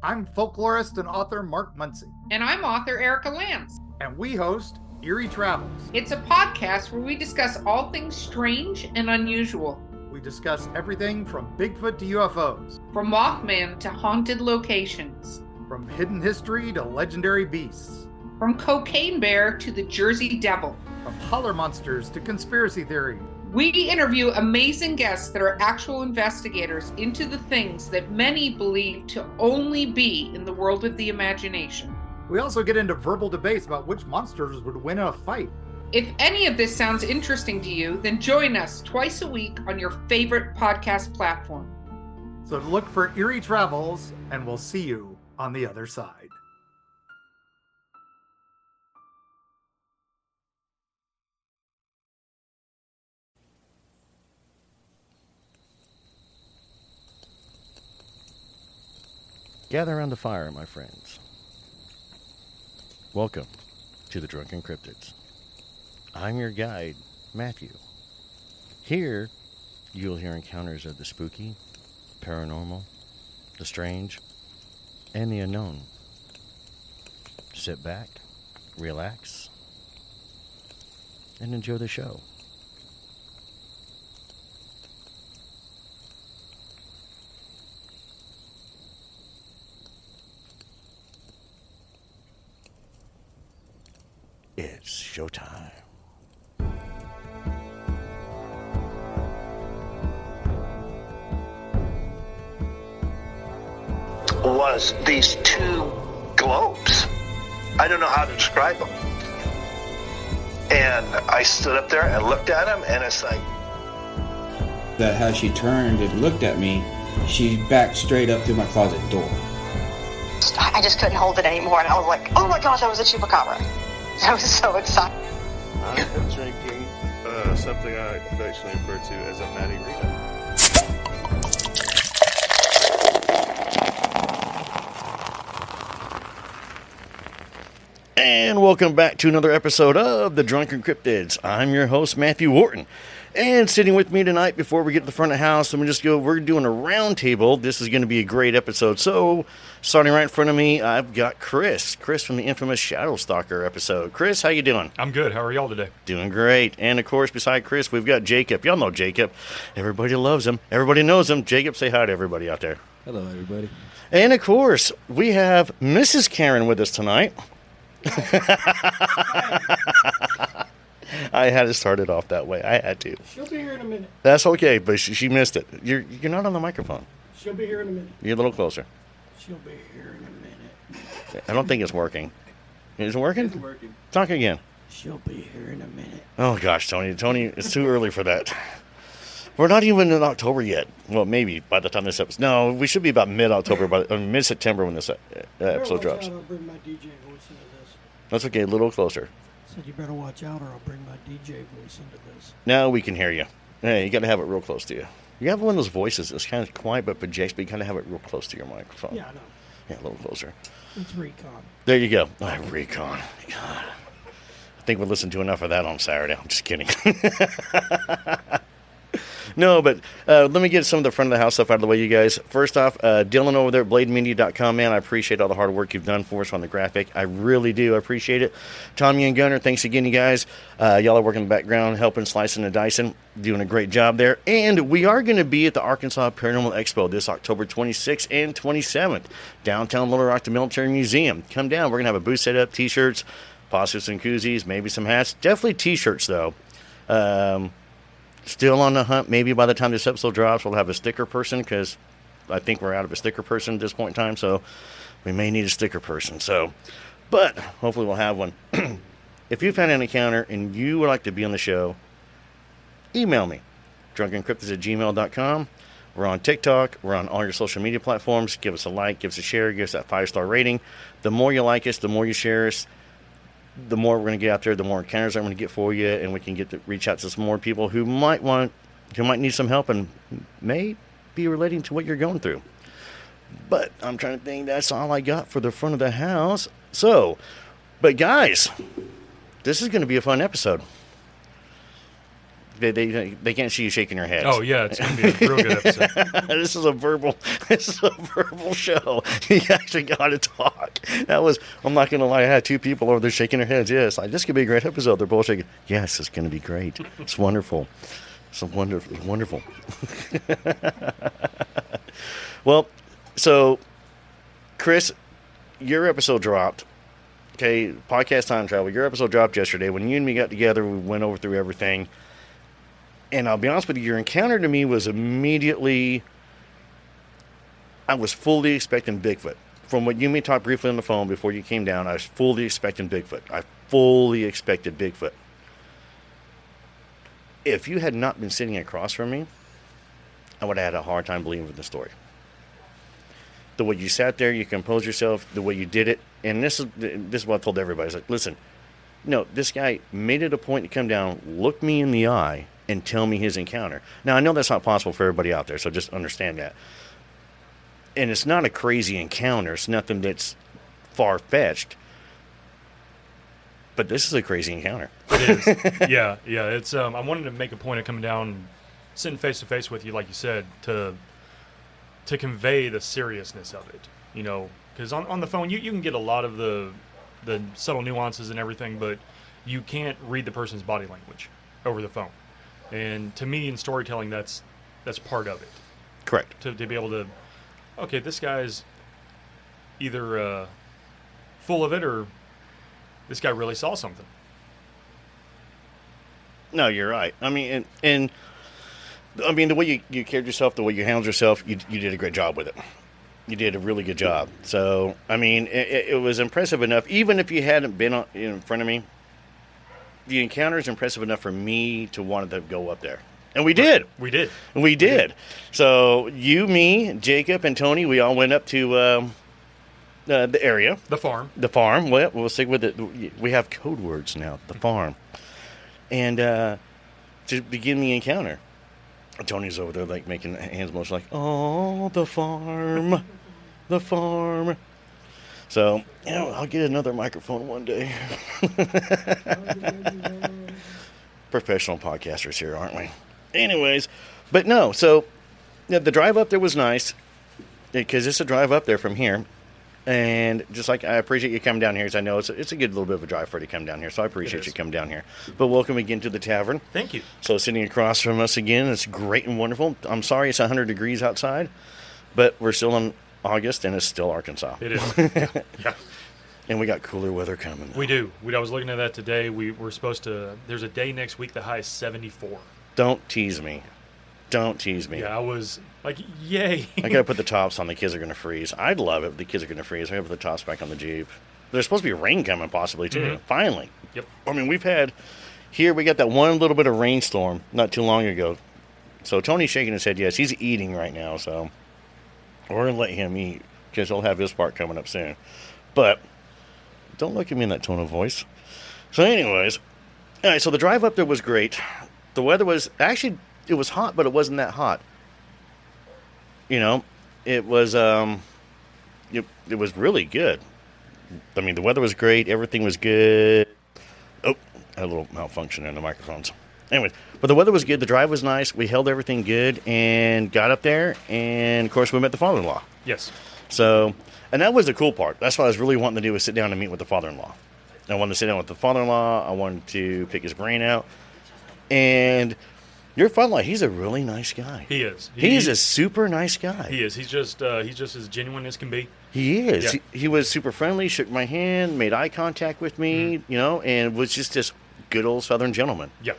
I'm folklorist and author Mark Muncy. And I'm author Erica Lance. And we host Eerie Travels. It's a podcast where we discuss all things strange and unusual. We discuss everything from Bigfoot to UFOs. From Mothman to haunted locations. From hidden history to legendary beasts. From Cocaine Bear to the Jersey Devil. From holler monsters to conspiracy theory. We interview amazing guests that are actual investigators into the things that many believe to only be in the world of the imagination. We also get into verbal debates about which monsters would win in a fight. If any of this sounds interesting to you, then join us twice a week on your favorite podcast platform. So look for Eerie Travels, and we'll see you on the other side. Gather around the fire, my friends. Welcome to the Drunken Cryptids. I'm your guide, Matthew. Here, you'll hear encounters of the spooky, paranormal, the strange, and the unknown. Sit back, relax, and enjoy the show. It's showtime. Was these two globes. I don't know how to describe them. And I stood up there and looked at them, and it's like... That how she turned and looked at me, she backed straight up through my closet door. I just couldn't hold it anymore, and I was like, oh my gosh, that was a chupacabra. I was so excited. I am drinking something I affectionately refer to as a Matty Rita. And welcome back to another episode of the Drunken Cryptids. I'm your host, Matthew Wharton. And sitting with me tonight, before we get to the front of the house, we're doing a round table. This is going to be a great episode. So, starting right in front of me, I've got Chris. Chris from the infamous Shadow Stalker episode. Chris, how you doing? I'm good. How are y'all today? Doing great. And, of course, beside Chris, we've got Jacob. Y'all know Jacob. Everybody loves him. Everybody knows him. Jacob, say hi to everybody out there. Hello, everybody. And, of course, we have Mrs. Karen with us tonight. I had to start it off that way. I had to. She'll be here in a minute. That's okay, but she missed it. You're not on the microphone. She'll be here in a minute. You're a little closer. She'll be here in a minute. I don't think it's working. Is it working? It's working. Talk again. She'll be here in a minute. Oh, gosh, Tony, it's too early for that. We're not even in October yet. Well, maybe by the time this episode... No, we should be about mid-October, mid-September when this episode drops. I'll bring my DJ voice into this. That's okay, a little closer. Said you better watch out or I'll bring my DJ voice into this. Now we can hear you. Hey, you got to have it real close to you. You have one of those voices that's kind of quiet but projects, but you kind of have it real close to your microphone. Yeah, I know. Yeah, a little closer. It's Recon. There you go. Oh, Recon. God. I think we listened to enough of that on Saturday. I'm just kidding. No, but let me get some of the front of the house stuff out of the way, you guys. First off, Dylan over there at blademedia.com, man, I appreciate all the hard work you've done for us on the graphic. I really do. I appreciate it. Tommy and Gunner, thanks again, you guys. Y'all are working in the background, helping, slicing and dicing, doing a great job there. And we are going to be at the Arkansas Paranormal Expo this October 26th and 27th, downtown Little Rock, the Military Museum. Come down. We're going to have a booth set up, T-shirts, possibly some koozies, maybe some hats. Definitely T-shirts, though. Still on the hunt. Maybe by the time this episode drops, we'll have a sticker person, because I think we're out of a sticker person at this point in time, so we may need a sticker person. But hopefully we'll have one. If you've had an encounter and you would like to be on the show, email me, drunkencryptids@gmail.com. We're on TikTok. We're on all your social media platforms. Give us a like, give us a share, give us that 5-star rating. The more you like us, the more you share us, the more we're going to get out there, the more encounters I'm going to get for you, and we can get to reach out to some more people who might need some help and may be relating to what you're going through. But I'm trying to think, that's all I got for the front of the house. But guys, this is going to be a fun episode. they can't see you shaking your heads. Oh yeah, it's gonna be a real good episode. This is a verbal show. You actually got to talk. I'm not gonna lie. I had two people over there shaking their heads. Yes, this could be a great episode. They're both shaking. Yes, it's gonna be great. It's wonderful. It's wonderful. Well, so Chris, your episode dropped. Okay, podcast time travel. Your episode dropped yesterday. When you and me got together, we went over through everything. And I'll be honest with you, your encounter to me was immediately, I was fully expecting Bigfoot. From what you and me talked briefly on the phone before you came down, I was fully expecting Bigfoot. I fully expected Bigfoot. If you had not been sitting across from me, I would have had a hard time believing the story. The way you sat there, you composed yourself, the way you did it. And this is what I told everybody. I was like, listen, no, this guy made it a point to come down, look me in the eye, and tell me his encounter. Now, I know that's not possible for everybody out there, so just understand that. And it's not a crazy encounter. It's nothing that's far-fetched. But this is a crazy encounter. It is. Yeah. It's I wanted to make a point of coming down, sitting face-to-face with you, like you said, to convey the seriousness of it. You know, because on the phone, you can get a lot of the subtle nuances and everything, but you can't read the person's body language over the phone. And to me, in storytelling, that's part of it. Correct. To be able to, okay, this guy's either full of it or this guy really saw something. No, you're right. I mean, and the way you carried yourself, the way you handled yourself, you did a great job with it. You did a really good job. So, I mean, it was impressive enough. Even if you hadn't been in front of me, the encounter is impressive enough for me to want to go up there. And we did. We did. We did. So, you, me, Jacob, and Tony, we all went up to the area. The farm. The farm. Well, we'll stick with it. We have code words now. The farm. And to begin the encounter. Tony's over there, like, making hands motion, like, oh, the farm. The farm. So, I'll get another microphone one day. Professional podcasters here, aren't we? Anyways, but no, so the drive up there was nice because it's a drive up there from here. And just like I appreciate you coming down here, because I know it's a good little bit of a drive for you to come down here. So I appreciate you coming down here. But welcome again to the tavern. Thank you. So sitting across from us again, it's great and wonderful. I'm sorry it's 100 degrees outside, but we're still in August and it's still Arkansas. It is. Yeah. And we got cooler weather coming. We do. I was looking at that today. We're supposed to. There's a day next week. The high is 74. Don't tease me. Don't tease me. Yeah, I was like, yay. I got to put the tops on. The kids are going to freeze. I'd love it if the kids are going to freeze. I got to put the tops back on the Jeep. There's supposed to be rain coming possibly, too. Mm-hmm. Finally. Yep. I mean, we got that one little bit of rainstorm not too long ago. So Tony's shaking his head yes. He's eating right now, so we're going to let him eat because he'll have his part coming up soon. But don't look at me in that tone of voice. So anyways, all right, so the drive up there was great. The weather was, actually, it was hot, but it wasn't that hot. You know, it was it was really good. I mean, the weather was great. Everything was good. Oh, I had a little malfunction in the microphones. Anyways, but the weather was good. The drive was nice. We held everything good and got up there. And, of course, we met the father-in-law. Yes. So, and that was the cool part. That's what I was really wanting to do, was sit down and meet with the father-in-law. I wanted to sit down with the father-in-law. I wanted to pick his brain out. And your father-in-law, he's a really nice guy. He is. He's a super nice guy. He is. He's just as genuine as can be. He is. Yeah. He was super friendly, shook my hand, made eye contact with me, and was just this good old Southern gentleman. Yeah.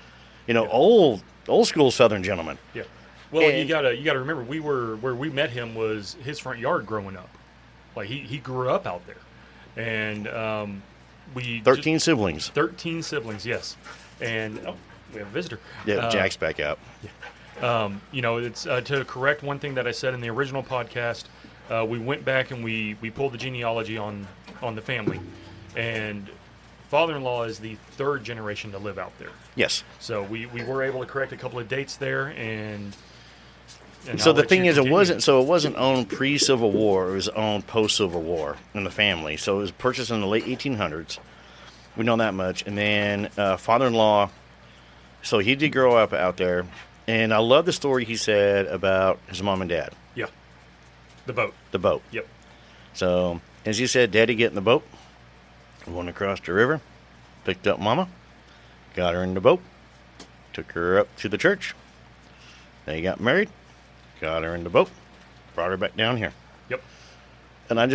Old school Southern gentleman. Yeah. Well, you gotta remember, where we met him was his front yard growing up. Like he grew up out there, and we 13 siblings. 13 siblings, yes. And we have a visitor. Yeah, Jack's back out. Yeah. It's to correct one thing that I said in the original podcast. We went back and we pulled the genealogy on the family, and father-in-law is the third generation to live out there. Yes. So we were able to correct a couple of dates there, and so the thing is, it wasn't owned pre-Civil War. It was owned post-Civil War in the family. So it was purchased in the late 1800s. We know that much. And then father-in-law So he did grow up out there, and I love the story he said about his mom and dad. Yeah. The boat. The boat. Yep. So, as he said, Daddy get in the boat, went across the river, picked up Mama, got her in the boat, took her up to the church. They got married, got her in the boat, brought her back down here. Yep. And I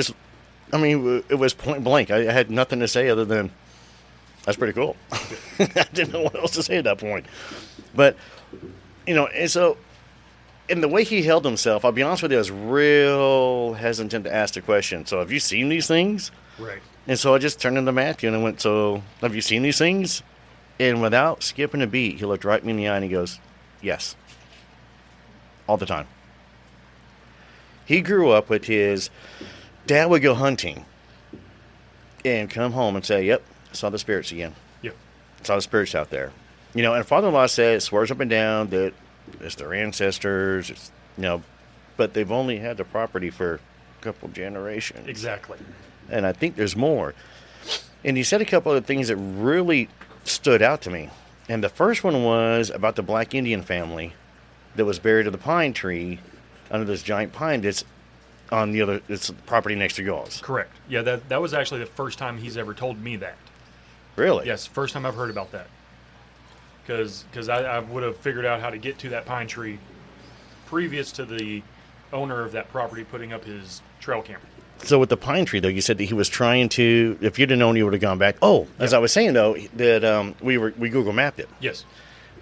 mean, it was point blank. I had nothing to say other than, that's pretty cool. I didn't know what else to say at that point. But, you know, and so, and the way he held himself, I'll be honest with you, I was real hesitant to ask the question. So, have you seen these things? Right. And so I just turned into Matthew and I went, so, have you seen these things? And without skipping a beat, he looked right me in the eye and he goes, yes. All the time. He grew up with his dad would go hunting and come home and say, yep, saw the spirits again. Yep. Saw the spirits out there. You know, and father-in-law says, swears up and down that it's their ancestors, it's, you know, but they've only had the property for a couple generations. Exactly. And I think there's more. And he said a couple of things that really stood out to me. And the first one was about the Black Indian family that was buried in the pine tree under this giant pine that's on the other, it's the property next to yours. Correct. Yeah, that was actually the first time he's ever told me that. Really? Yes, first time I've heard about that. Because I would have figured out how to get to that pine tree previous to the owner of that property putting up his trail camera. So with the pine tree, though, you said that he was trying to, if you'd have known, you would have gone back. Oh, as I was saying, though, that we Google mapped it. Yes.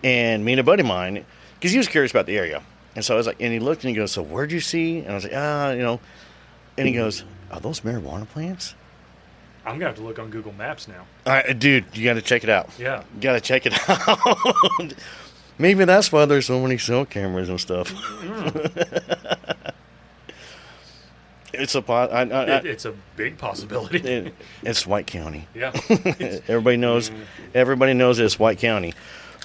And me and a buddy of mine, because he was curious about the area. And so I was like, and he looked and he goes, so where'd you see? And I was like, you know. And he goes, are those marijuana plants? I'm going to have to look on Google Maps now. All right, dude, you got to check it out. Yeah. You got to check it out. Maybe that's why there's so many cell cameras and stuff. It's a big possibility. It's White County. Yeah. Everybody knows it's White County.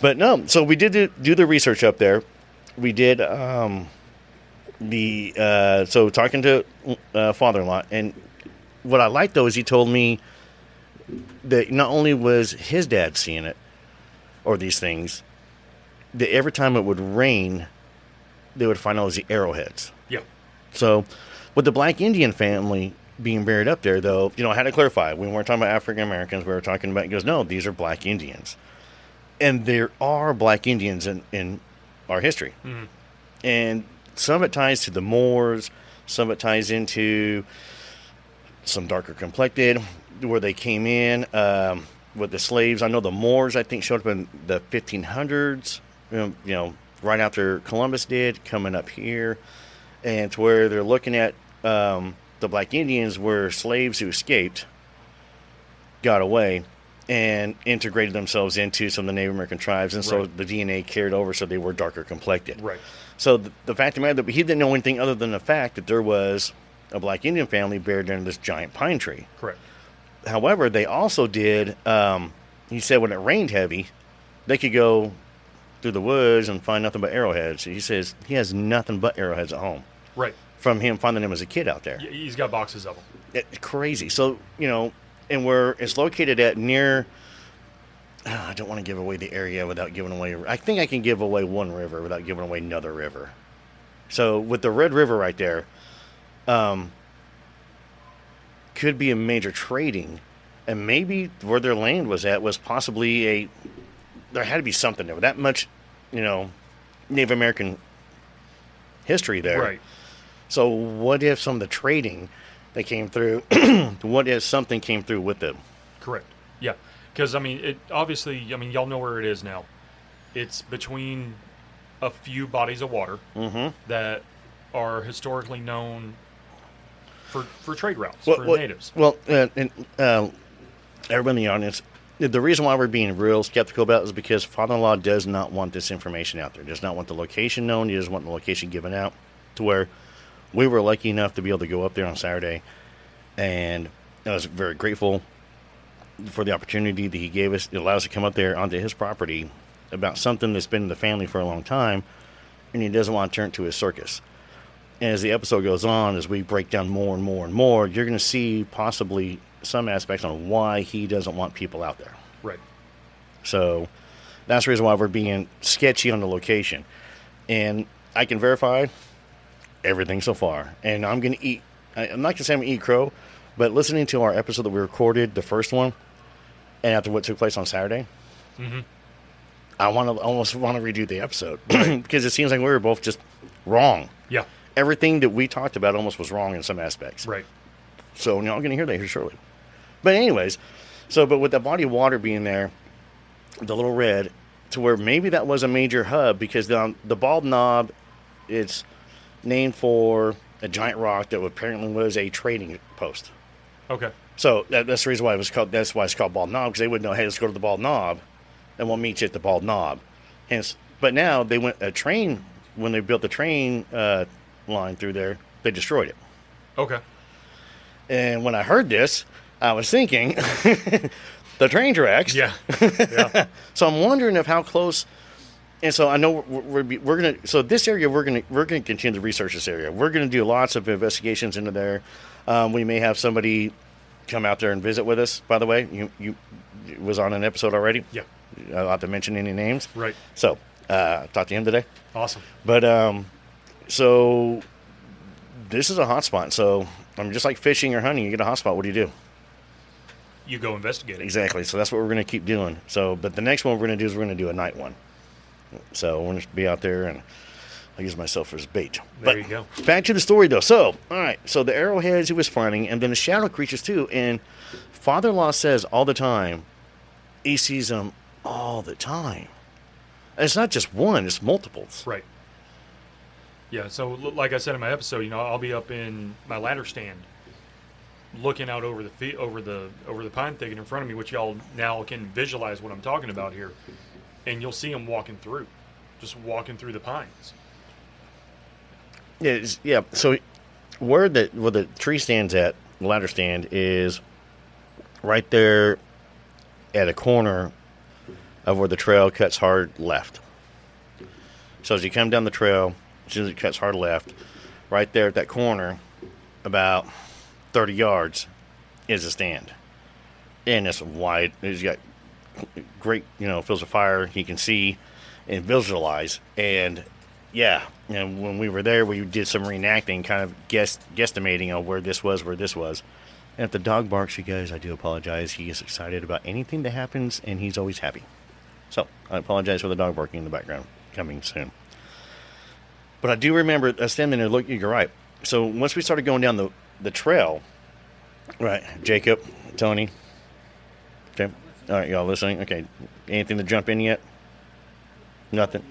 But no, so we did do the research up there. We did so talking to father-in-law, and what I liked though is he told me that not only was his dad seeing it or these things, that every time it would rain, they would find all these arrowheads. Yeah. So with the Black Indian family being buried up there, though, you know, I had to clarify. We weren't talking about African Americans. We were talking about, he goes, no, these are Black Indians. And there are Black Indians in our history. Mm-hmm. And some of it ties to the Moors. Some of it ties into some darker complected, where they came in with the slaves. I know the Moors, I think, showed up in the 1500s, you know, right after Columbus did, coming up here. And to where they're looking at the Black Indians were slaves who escaped, got away, and integrated themselves into some of the Native American tribes. And so the DNA carried over, so they were darker complected. Right. So the fact of the matter, he didn't know anything other than the fact that there was a Black Indian family buried under this giant pine tree. Correct. However, they also did, he said when it rained heavy, they could go through the woods and find nothing but arrowheads. He says he has nothing but arrowheads at home. Right. From him finding them as a kid out there. He's got boxes of them. Crazy. So, you know, and where it's located at near, I don't want to give away the area without giving away, I think I can give away one river without giving away another river. So with the Red River right there, could be a major trading, and maybe where their land was at was possibly there had to be something there. That much, you know, Native American history there. Right. So what if some of the trading that came through, what if something came through with them? Correct. Yeah. Because, I mean, it obviously, I mean, y'all know where it is now. It's between a few bodies of water that are historically known for trade routes for natives. Well, everybody in the audience, the reason why we're being real skeptical about it is because father-in-law does not want this information out there. Does not want the location known. He doesn't want the location given out, to where we were lucky enough to be able to go up there on Saturday, and I was very grateful for the opportunity that he gave us. It allowed us to come up there onto his property about something that's been in the family for a long time, and he doesn't want to turn it to a circus. And as the episode goes on, as we break down more and more and more, you're going to see possibly some aspects on why he doesn't want people out there. Right. So, That's the reason why we're being sketchy on the location. And I can verify everything so far. And I'm going to eat, I'm not going to say I'm going to eat crow, but listening to our episode that we recorded, the first one, and after what took place on Saturday, I almost want to redo the episode because it seems like we were both just wrong. Yeah. Everything that we talked about almost was wrong in some aspects. Right. So y'all going to hear that here shortly. But anyways, but with that body of water being there, the little red, to where maybe that was a major hub because the Bald Knob, it's named for a giant rock that apparently was a trading post. Okay. So that's the reason why that's why it's called Bald Knob, because they would know, hey, let's go to the Bald Knob, and we'll meet you at the Bald Knob. Hence, but now they went a train when they built the train line through there, they destroyed it. Okay. And when I heard this, I was thinking the train tracks. Yeah. Yeah. So I'm wondering if how close. And so I know we're gonna. So this area we're gonna continue to research this area. We're gonna do lots of investigations into there. We may have somebody come out there and visit with us. By the way, you was on an episode already. Yeah. I don't have to mention any names. Right. So talked to him today. Awesome. But so this is a hot spot. So I'm just like fishing or hunting. You get a hot spot. What do? You go investigate it. Exactly. So that's what we're going to keep doing. So, but the next one we're going to do is we're going to do a night one. So we're going to be out there, and I'll use myself as bait. There you go. Back to the story, though. So, all right. So the arrowheads he was finding, and then the shadow creatures, too. And father-in-law says all the time, he sees them all the time. And it's not just one, it's multiples. Right. Yeah, so like I said in my episode, I'll be up in my ladder stand looking out over the pine thicket in front of me, which y'all now can visualize what I'm talking about here. And you'll see them just walking through the pines. Yeah. So where the tree stands at, the ladder stand, is right there at a corner of where the trail cuts hard left. So as you come down the trail, as soon as it cuts hard left, right there at that corner, about 30 yards, is a stand. And it's wide. It's got great, fields of fire. You can see and visualize. And yeah, when we were there, we did some reenacting, kind of guesstimating on where this was. And if the dog barks, you guys, I do apologize. He is excited about anything that happens, and he's always happy. So I apologize for the dog barking in the background. Coming soon. But I do remember standing there looking. You're right. So once we started going down the trail, right, Jacob, Tony, okay, all right, y'all listening? Okay, anything to jump in yet? Nothing.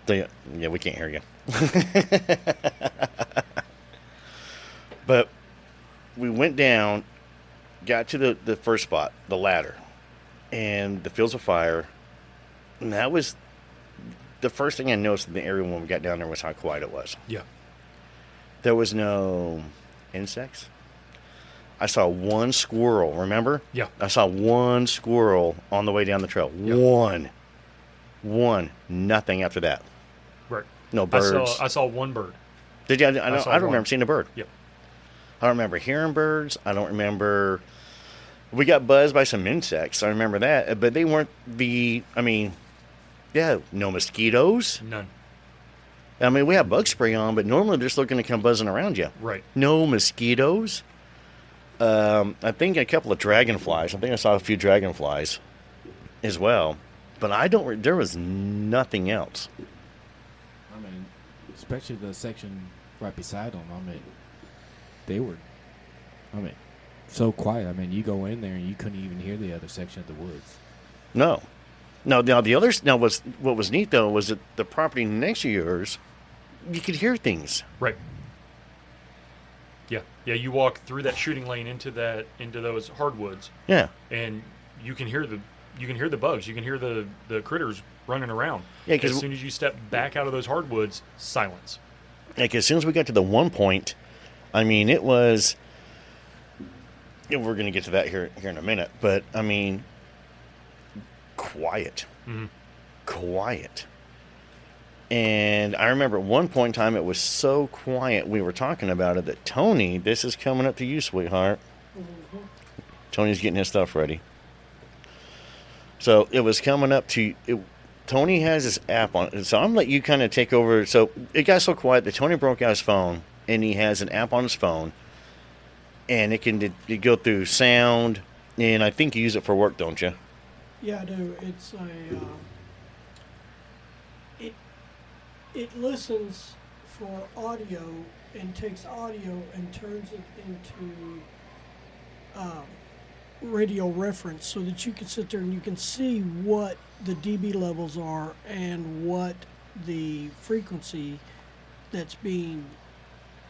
Yeah, we can't hear you. But we went down, got to the first spot, the ladder, and the fields of fire, and that was the first thing I noticed in the area when we got down there was how quiet it was. Yeah. There was no insects. I saw one squirrel, remember? Yeah. I saw one squirrel on the way down the trail. Yeah. One. Nothing after that. Right. No birds. I saw one bird. Did you? I don't remember seeing a bird. Yep. I don't remember hearing birds. I don't remember. We got buzzed by some insects. I remember that. But they weren't no mosquitoes. None. I mean, we have bug spray on, but normally they're still going to come buzzing around you. Right. No mosquitoes. I think a couple of dragonflies. I think I saw a few dragonflies as well. But there was nothing else. I mean, especially the section right beside them. I mean, they were, so quiet. I mean, you go in there and you couldn't even hear the other section of the woods. No. Now the others. Now what was neat though was that the property next to yours, you could hear things. Right. Yeah. Yeah. You walk through that shooting lane into those hardwoods. Yeah. And you can hear the bugs. You can hear the critters running around. Yeah. Because as soon as you step back out of those hardwoods, silence. Like as soon as we got to the one point, I mean, it was. We're going to get to that here in a minute, but I mean, quiet. Mm-hmm. Quiet. And I remember at one point in time it was so quiet we were talking about it that Tony, this is coming up to you, sweetheart. Mm-hmm. Tony's getting his stuff ready. So it was coming up to it. Tony has this app on it. So I'm going to let you kind of take over. So it got so quiet that Tony broke out his phone, and he has an app on his phone, and it go through sound, and I think you use it for work, don't you? Yeah, I do. It's it listens for audio and takes audio and turns it into radio reference so that you can sit there and you can see what the dB levels are and what the frequency that's being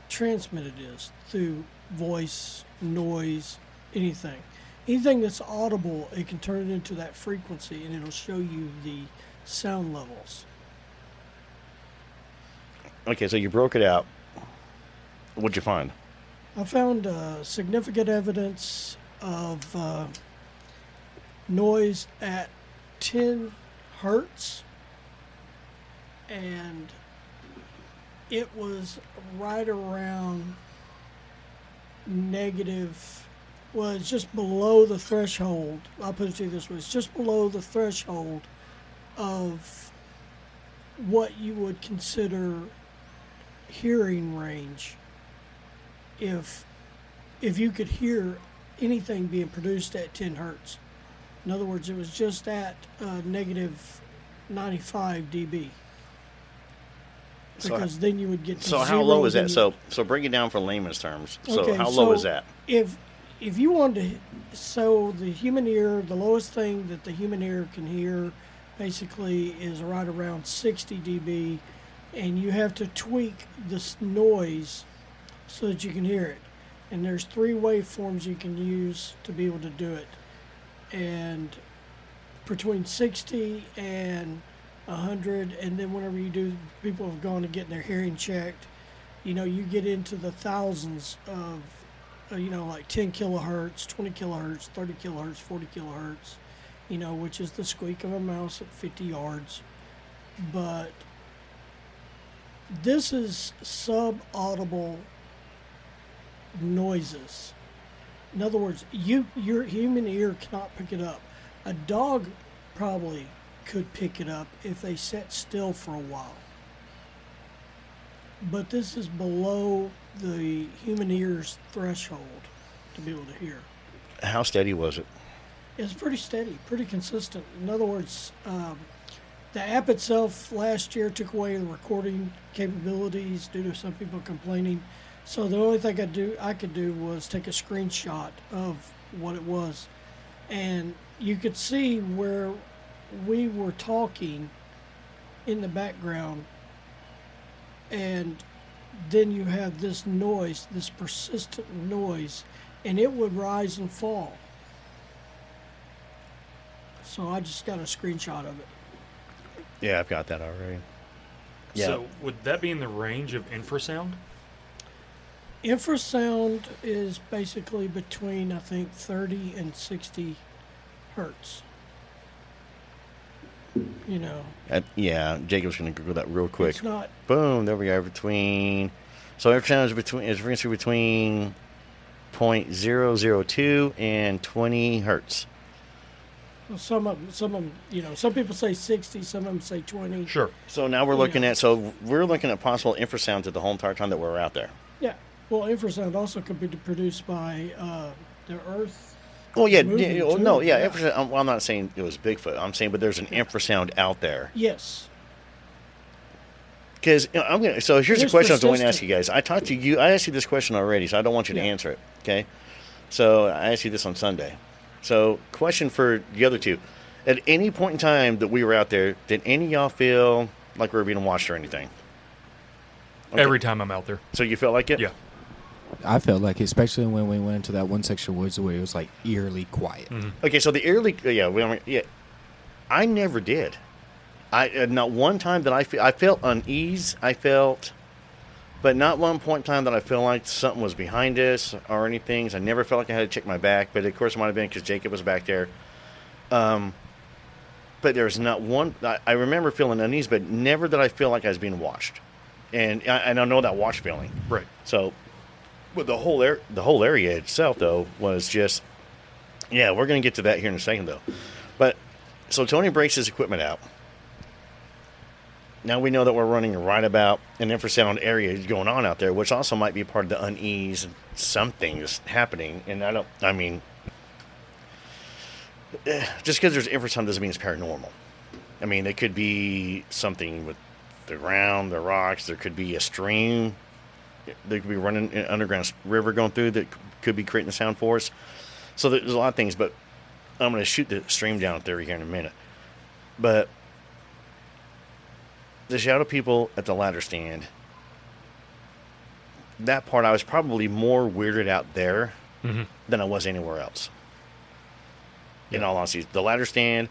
transmitted is through voice, noise, anything. Anything that's audible, it can turn it into that frequency and it'll show you the sound levels. Okay, so you broke it out. What'd you find? I found significant evidence of noise at 10 hertz, and it was right around negative, well, it's just below the threshold. I'll put it to you this way, it's just below the threshold of what you would consider hearing range. If you could hear anything being produced at 10 hertz. In other words, it was just at negative 95 dB. Because then you would get to So zero. how low is that? So break it down for layman's terms. So Okay, how low is that? If you wanted to, so the human ear, the lowest thing that the human ear can hear basically is right around 60 dB, and you have to tweak this noise so that you can hear it. And there's 3 waveforms you can use to be able to do it. And between 60 and 100, and then whenever you do, people have gone to get their hearing checked, you get into the thousands of, like 10 kilohertz, 20 kilohertz, 30 kilohertz, 40 kilohertz, which is the squeak of a mouse at 50 yards. But this is sub-audible noises. In other words, your human ear cannot pick it up. A dog probably could pick it up if they sat still for a while. But this is below the human ear's threshold to be able to hear. How steady was it? It's pretty steady, pretty consistent. In other words, the app itself last year took away the recording capabilities due to some people complaining. So the only thing I could do was take a screenshot of what it was. And you could see where we were talking in the background, and then you have this noise, this persistent noise, and it would rise and fall. So I just got a screenshot of it. Yeah, I've got that already. Yeah. So would that be in the range of infrasound? Infrasound is basically between, I think, 30 and 60 hertz. Yeah, Jacob's going to Google that real quick. It's not. Boom, there we are. So infrasound is between 0.002 and 20 hertz. Well, some of them, some people say 60, some of them say 20. Sure. So now we're looking at possible infrasounds the whole entire time that we're out there. Yeah. Well, infrasound also could be produced by the Earth. Oh yeah, infrasound. I'm not saying it was Bigfoot. I'm saying, but there's an infrasound out there. Yes. Because So here's a question I was going to ask you guys. I talked to you. I asked you this question already, so I don't want you to answer it. Okay. So I asked you this on Sunday. So question for the other two: at any point in time that we were out there, did any of y'all feel like we were being watched or anything? Okay. Every time I'm out there. So you felt like it? Yeah. I felt like, especially when we went into that one section of woods where it was like eerily quiet. Mm-hmm. Okay, so the eerily, I never did. Not one time that I felt unease. But not one point in time that I feel like something was behind us or anything. I never felt like I had to check my back, but of course it might have been because Jacob was back there. But there's not one. I remember feeling unease, but never did I feel like I was being watched. And I know that watch feeling. Right. So, but the whole area itself though was just, we're going to get to that here in a second though. But So Tony breaks his equipment out. Now we know that we're running right about an infrasound area going on out there, which also might be part of the unease. Something's happening, and just because there's infrasound doesn't mean it's paranormal. I mean, it could be something with the ground, the rocks. There could be a stream. There could be running an underground river going through that could be creating the sound for us. So there's a lot of things, but I'm going to shoot the stream down theory here in a minute. But the shadow people at the ladder stand, that part I was probably more weirded out there than I was anywhere else. In all honesty, the ladder stand,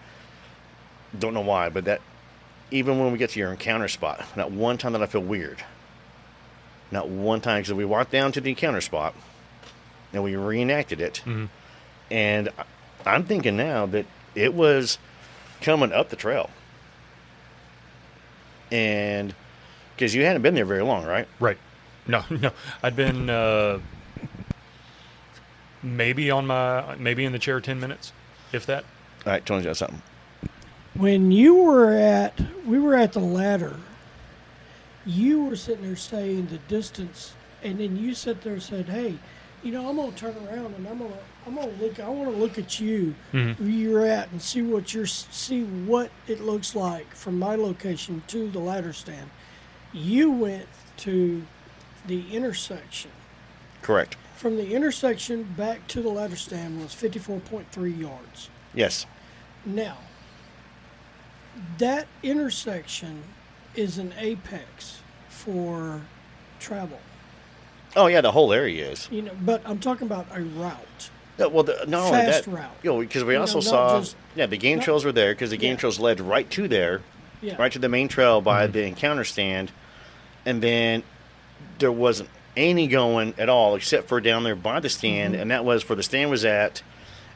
don't know why, but that even when we get to your encounter spot, not one time that I feel weird. Not one time, because we walked down to the encounter spot and we reenacted it. And I'm thinking now that it was coming up the trail. And because you hadn't been there very long, right? Right. No. I'd been maybe in the chair 10 minutes, if that. All right, Tony's got something. When we were at the ladder, you were sitting there saying the distance, and then you sat there and said, "Hey, I'm gonna turn around and I'm gonna look. I want to look at you where you're at and see what it looks like from my location to the ladder stand." You went to the intersection. Correct. From the intersection back to the ladder stand was 54.3 yards. Yes. Now, that intersection is an apex for travel. Oh yeah, the whole area is. But I'm talking about a route. Well, not only Fast that, route. Because we also saw, the game trails were there because the game trails led right to there, right to the main trail by the encounter stand, and then there wasn't any going at all except for down there by the stand, and that was where the stand was at.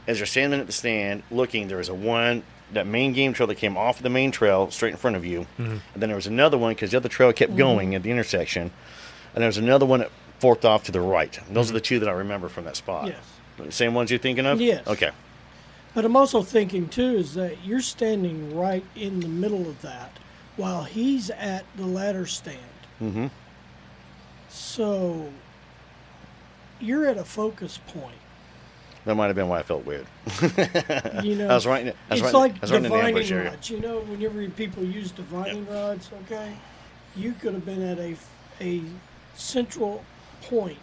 As you're standing at the stand looking, there was that main game trail that came off of the main trail straight in front of you, and then there was another one because the other trail kept going at the intersection, and there was another one that forked off to the right. And those are the two that I remember from that spot. Yes. Same ones you're thinking of? Yes. Okay. But I'm also thinking, too, is that you're standing right in the middle of that while he's at the ladder stand. So you're at a focus point. That might have been why I felt weird. I was right. It's like in the ambush divining area. rods. Whenever people use divining rods, okay, you could have been at a central point.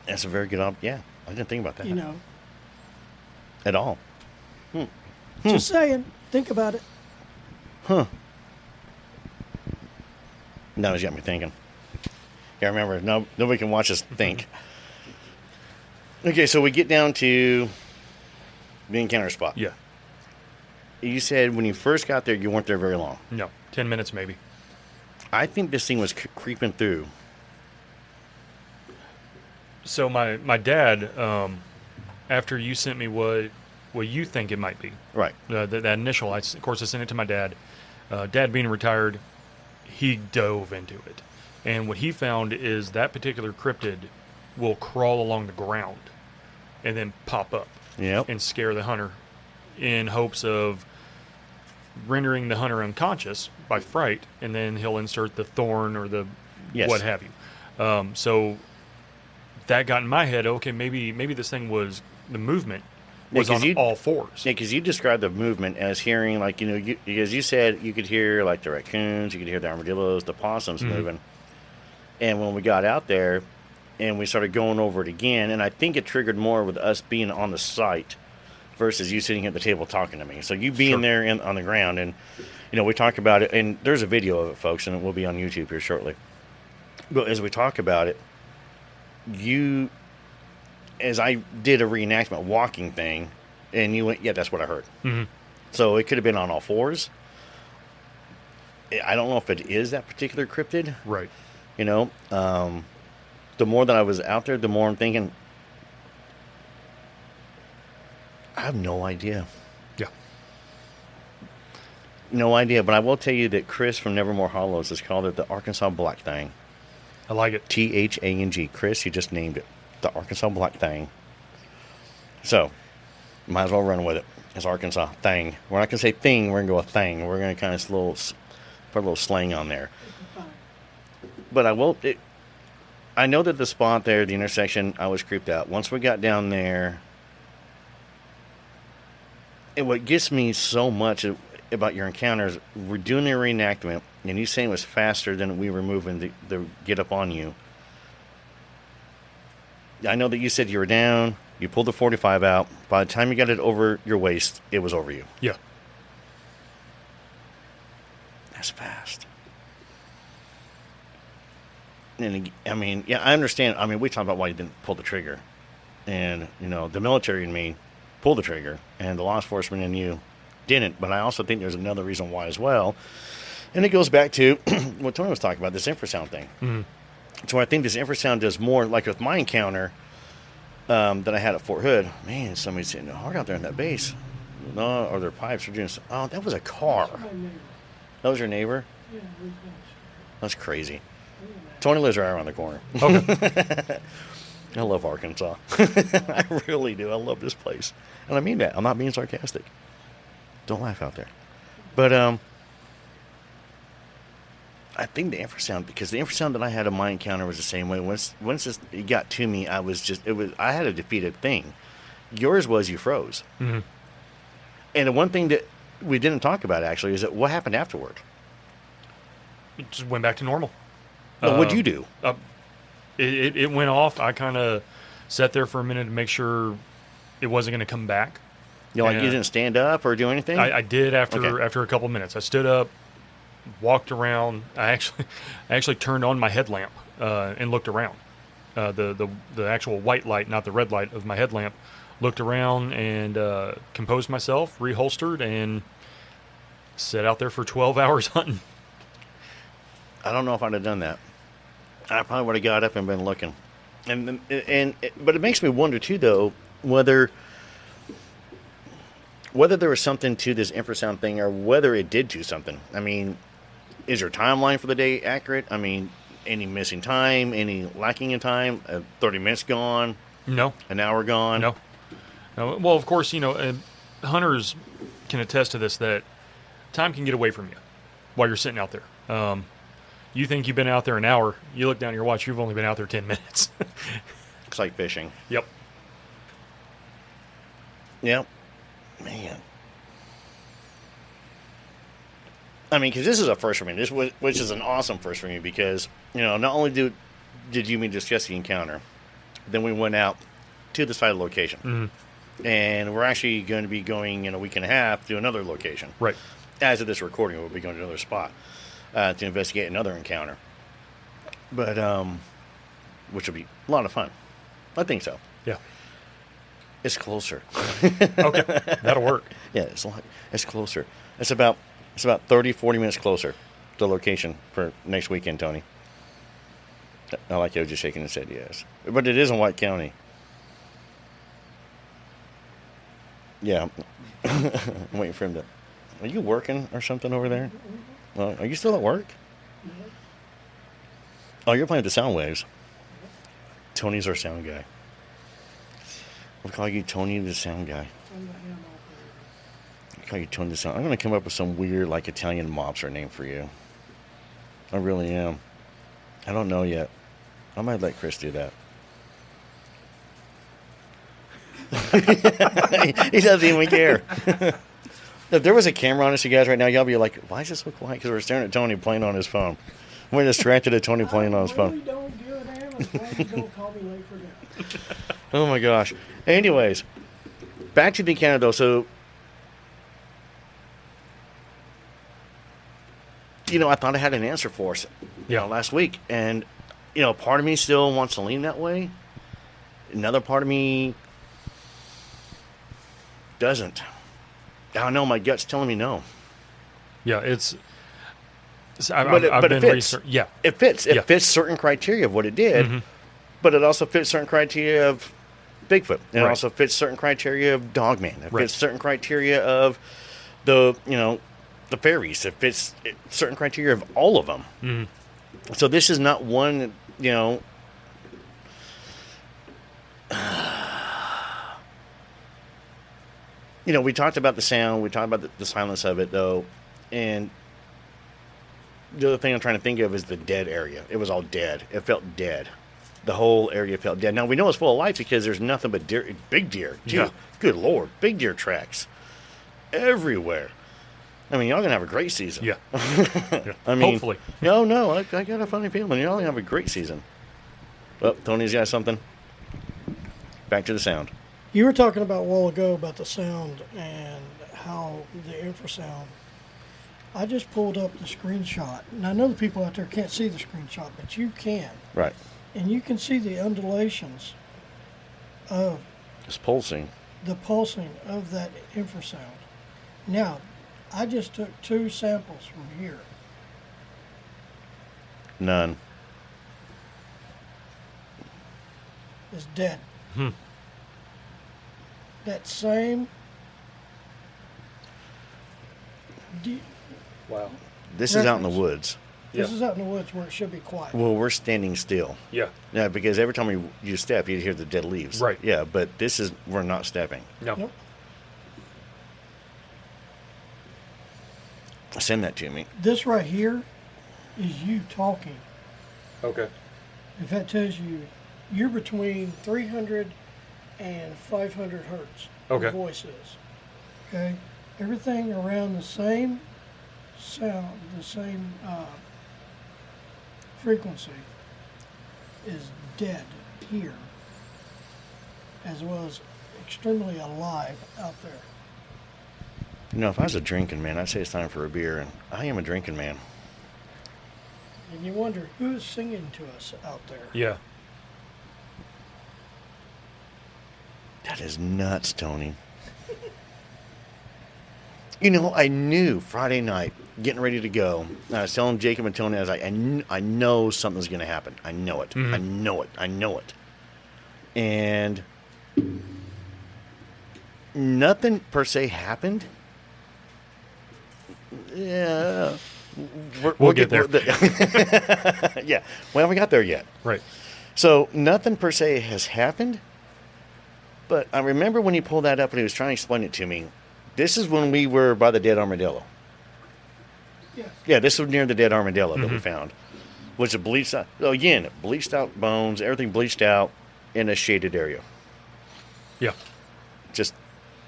That's a very good yeah, I didn't think about that. At all. Just saying. Think about it. Now he's got me thinking. Yeah, remember, nobody can watch us think. Okay, so we get down to the encounter spot. Yeah. You said when you first got there, you weren't there very long. No, 10 minutes maybe. I think this thing was creeping through. So my dad, after you sent me what you think it might be. Right. That initial, of course, I sent it to my dad. Dad being retired, he dove into it. And what he found is that particular cryptid will crawl along the ground and then pop up and scare the hunter in hopes of rendering the hunter unconscious by fright, and then he'll insert the thorn or the what have you. So that got in my head, okay, maybe this thing was, the movement was on all fours. Yeah, because you described the movement as hearing, because you said you could hear, like, the raccoons, you could hear the armadillos, the possums moving. And when we got out there and we started going over it again, and I think it triggered more with us being on the site versus you sitting at the table talking to me. So you being there on the ground, and, we talk about it, and there's a video of it, folks, and it will be on YouTube here shortly. But as we talk about it, as I did a reenactment walking thing, and you went, yeah, that's what I heard. So it could have been on all fours. I don't know if it is that particular cryptid. Right. The more that I was out there, the more I'm thinking, I have no idea. Yeah. No idea, but I will tell you that Chris from Nevermore Hollows has called it the Arkansas Black Thing. I like it. Thang. Chris, you just named it. The Arkansas Black Thing. So, might as well run with it. It's Arkansas. Thang. We're not going to say thing. We're going to go with thang. We're going to kind of put a little slang on there. But I will. I know that the spot there, the intersection, I was creeped out. Once we got down there, and what gets me so much about your encounters, we're doing the reenactment, and you saying it was faster than we were moving to get up on you. I know that you said you were down, you pulled the 45 out. By the time you got it over your waist, it was over you. Yeah. That's fast. And I mean, yeah, I understand. I mean, we talked about why you didn't pull the trigger. And, the military in me pulled the trigger, and the law enforcement in you didn't. But I also think there's another reason why as well. And it goes back to what Tony was talking about, this infrasound thing. Mm-hmm. So I think this infrasound does more, like with my encounter that I had at Fort Hood. Man, somebody's hitting hard out there in that base. No, or their pipes are doing. Oh, that was a car. That was your neighbor? Yeah, That's crazy. Tony lives right around the corner. Okay. I love Arkansas. I really do. I love this place. And I mean that. I'm not being sarcastic. Don't laugh out there. But I think the infrasound, because the infrasound that I had in my encounter was the same way. Once it got to me, I had a defeated thing. Yours was you froze. Mm-hmm. And the one thing that we didn't talk about, actually, is that what happened afterward? It just went back to normal. Well, what'd you do? It went off. I kind of sat there for a minute to make sure it wasn't going to come back. You didn't stand up or do anything? I did after a couple of minutes. I stood up, walked around. I actually turned on my headlamp and looked around. The actual white light, not the red light of my headlamp. Looked around and composed myself, reholstered, and sat out there for 12 hours hunting. I don't know if I'd have done that. I probably would have got up and been looking. But it makes me wonder, too, though, whether there was something to this infrasound thing or whether it did do something. I mean, is your timeline for the day accurate? I mean, any missing time, any lacking in time, 30 minutes gone? No. An hour gone? No. Well, of course, hunters can attest to this, that time can get away from you while you're sitting out there. You think you've been out there an hour, you look down at your watch, you've only been out there 10 minutes. It's like fishing. Yep. Yep. Man. I mean, because this is a first for me, which is an awesome first for me, because, not only did you and me discuss the encounter, then we went out to the site location. Mm-hmm. And we're actually going to be going in a week and a half to another location. Right. As of this recording, we'll be going to another spot to investigate another encounter. But, which will be a lot of fun. I think so. Yeah. It's closer. Okay. That'll work. Yeah, it's closer. It's about 30, 40 minutes closer to the location for next weekend, Tony. I like you just shaking his head yes. But it is in White County. Yeah. I'm waiting for him to... Are you working or something over there? Are you still at work? Oh, you're playing with the sound waves. Tony's our sound guy. We'll call you Tony the sound guy. I'll call you Tony the sound. I'm going to come up with some weird, like, Italian mobster name for you. I really am. I don't know yet. I might let Chris do that. He doesn't even care. If there was a camera on us, you guys, right now, y'all be like, why is it so quiet? Because we're staring at Tony playing on his phone. We're distracted at Tony playing on his phone. Really don't give a damn as long as you don't call me late for dinner. Oh, my gosh. Anyways, back to the encounter, though. So, I thought I had an answer for us last week. And, part of me still wants to lean that way. Another part of me doesn't. I don't know. My gut's telling me no. Yeah, I've but been it fits. research. Yeah, it fits. It fits certain criteria of what it did, mm-hmm. but it also fits certain criteria of Bigfoot. It Right. also fits certain criteria of Dogman. It Right. fits certain criteria of the fairies. It fits certain criteria of all of them. Mm-hmm. So this is not one. You know, we talked about the sound. We talked about the silence of it, though. And the other thing I'm trying to think of is the dead area. It was all dead. It felt dead. The whole area felt dead. Now, we know it's full of lights because there's nothing but deer, big deer. Gee, Yeah. Good Lord. Big deer tracks everywhere. I mean, y'all going to have a great season. Yeah. I mean, Hopefully. No, I got a funny feeling. Y'all going to have a great season. Well, Tony's got something. Back to the sound. You were talking about a while ago about the sound and how the infrasound. I just pulled up the screenshot, and I know the people out there can't see the screenshot, but you can. Right. And you can see the undulations of It's pulsing. the pulsing of that infrasound. Now, I just took 2 samples from here. None. It's dead. Hmm. That same. Wow. This is out in the woods. This is out in the woods where it should be quiet. Well, we're standing still. Yeah. Yeah, because every time you step, you hear the dead leaves. Right. Yeah, but we're not stepping. No. Nope. Send that to me. This right here is you talking. Okay. If that tells you, you're between 300 and 500 hertz. Okay. Your voice is. Okay. Everything around the same sound, the same frequency is dead here, as well as extremely alive out there. You know, if I was a drinking man, I'd say it's time for a beer, and I am a drinking man. And you wonder who's singing to us out there. Yeah. That is nuts, Tony. You know, I knew Friday night, getting ready to go, I was telling Jacob and Tony, I was like, I know something's going to happen. I know it. Mhm. I know it. I know it. And nothing per se happened. Yeah. We'll get there. Yeah. We haven't got there yet. Right. So nothing per se has happened. But I remember when he pulled that up and he was trying to explain it to me. This is when we were by the dead armadillo. Yeah. Yeah, this was near the dead armadillo that we found. Which is bleached out. So again, bleached out bones, everything bleached out in a shaded area. Yeah.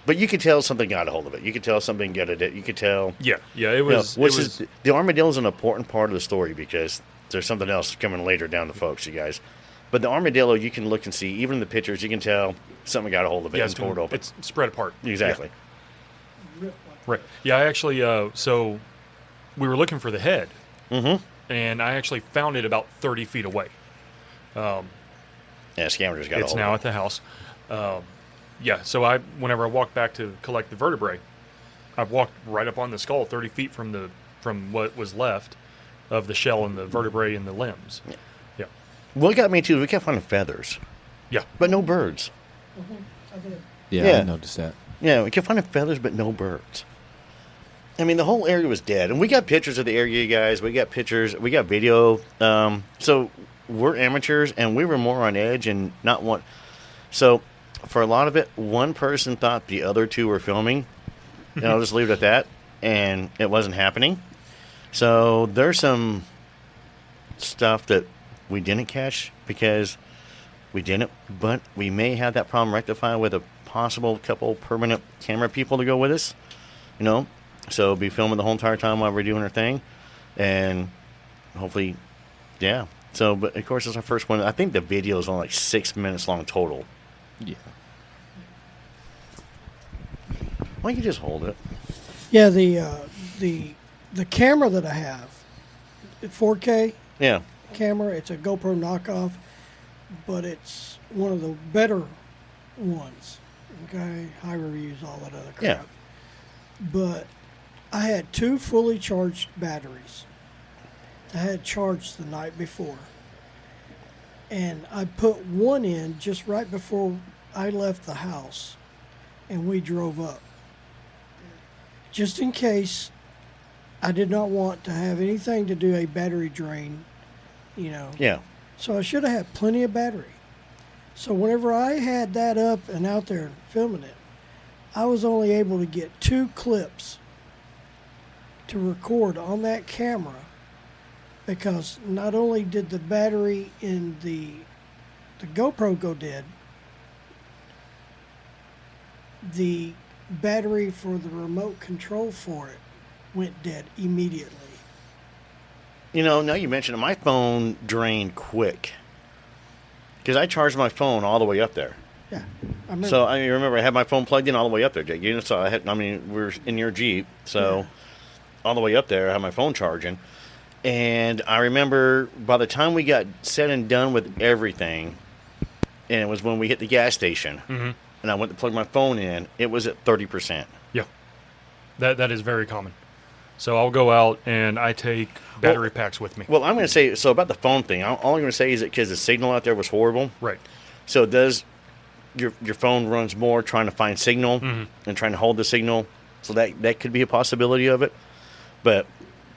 But you could tell something got a hold of it. You could tell something got it. You could tell. Yeah. Yeah. It was. The armadillo is an important part of the story because there's something else coming later down the folks, you guys. But the armadillo, you can look and see, even in the pictures, you can tell something got a hold of it Yeah, and tore it open. it's spread apart. Exactly. Yeah. Right. Yeah. I actually. So we were looking for the head, and I actually found it about 30 feet away. Yeah, scavengers got a It's hold now of at the house. Yeah, so whenever I walked back to collect the vertebrae, I walked right up on the skull, 30 feet from what was left of the shell and the vertebrae and the limbs. Yeah. What got me too is we kept finding feathers. Yeah. But no birds. I did. Yeah, I noticed that. Yeah, we kept finding feathers, but no birds. I mean, the whole area was dead. And we got pictures of the area, you guys. We got pictures. We got video. So we're amateurs, and we were more on edge and not one. So for a lot of it, one person thought the other two were filming. And I'll just leave it at that. And it wasn't happening. So there's some stuff that we didn't catch because we didn't. But we may have that problem rectified with a possible couple permanent camera people to go with us. You know? So be filming the whole entire time while we're doing our thing. And hopefully, yeah. So, but of course, it's our first one. I think the video is only like 6 minutes long total. Yeah. Why don't you just hold it? Yeah, the camera that I have, 4K Yeah. camera, it's a GoPro knockoff, but it's one of the better ones. Okay, high reviews, all that other crap. Yeah. But I had 2 fully charged batteries. I had charged the night before. And I put one in just right before I left the house and we drove up. Just in case I did not want to have anything to do a battery drain, you know. Yeah. So I should have had plenty of battery. So whenever I had that up and out there filming it, I was only able to get 2 clips to record on that camera because not only did the battery in the GoPro go dead, the battery for the remote control for it went dead immediately. You know, now you mentioned it, my phone drained quick because I charged my phone all the way up there. Yeah, I remember. So I remember I had my phone plugged in all the way up there, Jake. You know, so we were in your Jeep, so all the way up there, I had my phone charging. And I remember by the time we got said and done with everything, and it was when we hit the gas station, and I went to plug my phone in, it was at 30%. Yeah, that is very common. So I'll go out and I take battery packs with me. Well, I'm going to say, so about the phone thing, all I'm going to say is that because the signal out there was horrible. Right. So does your phone runs more trying to find signal and trying to hold the signal. So that could be a possibility of it. But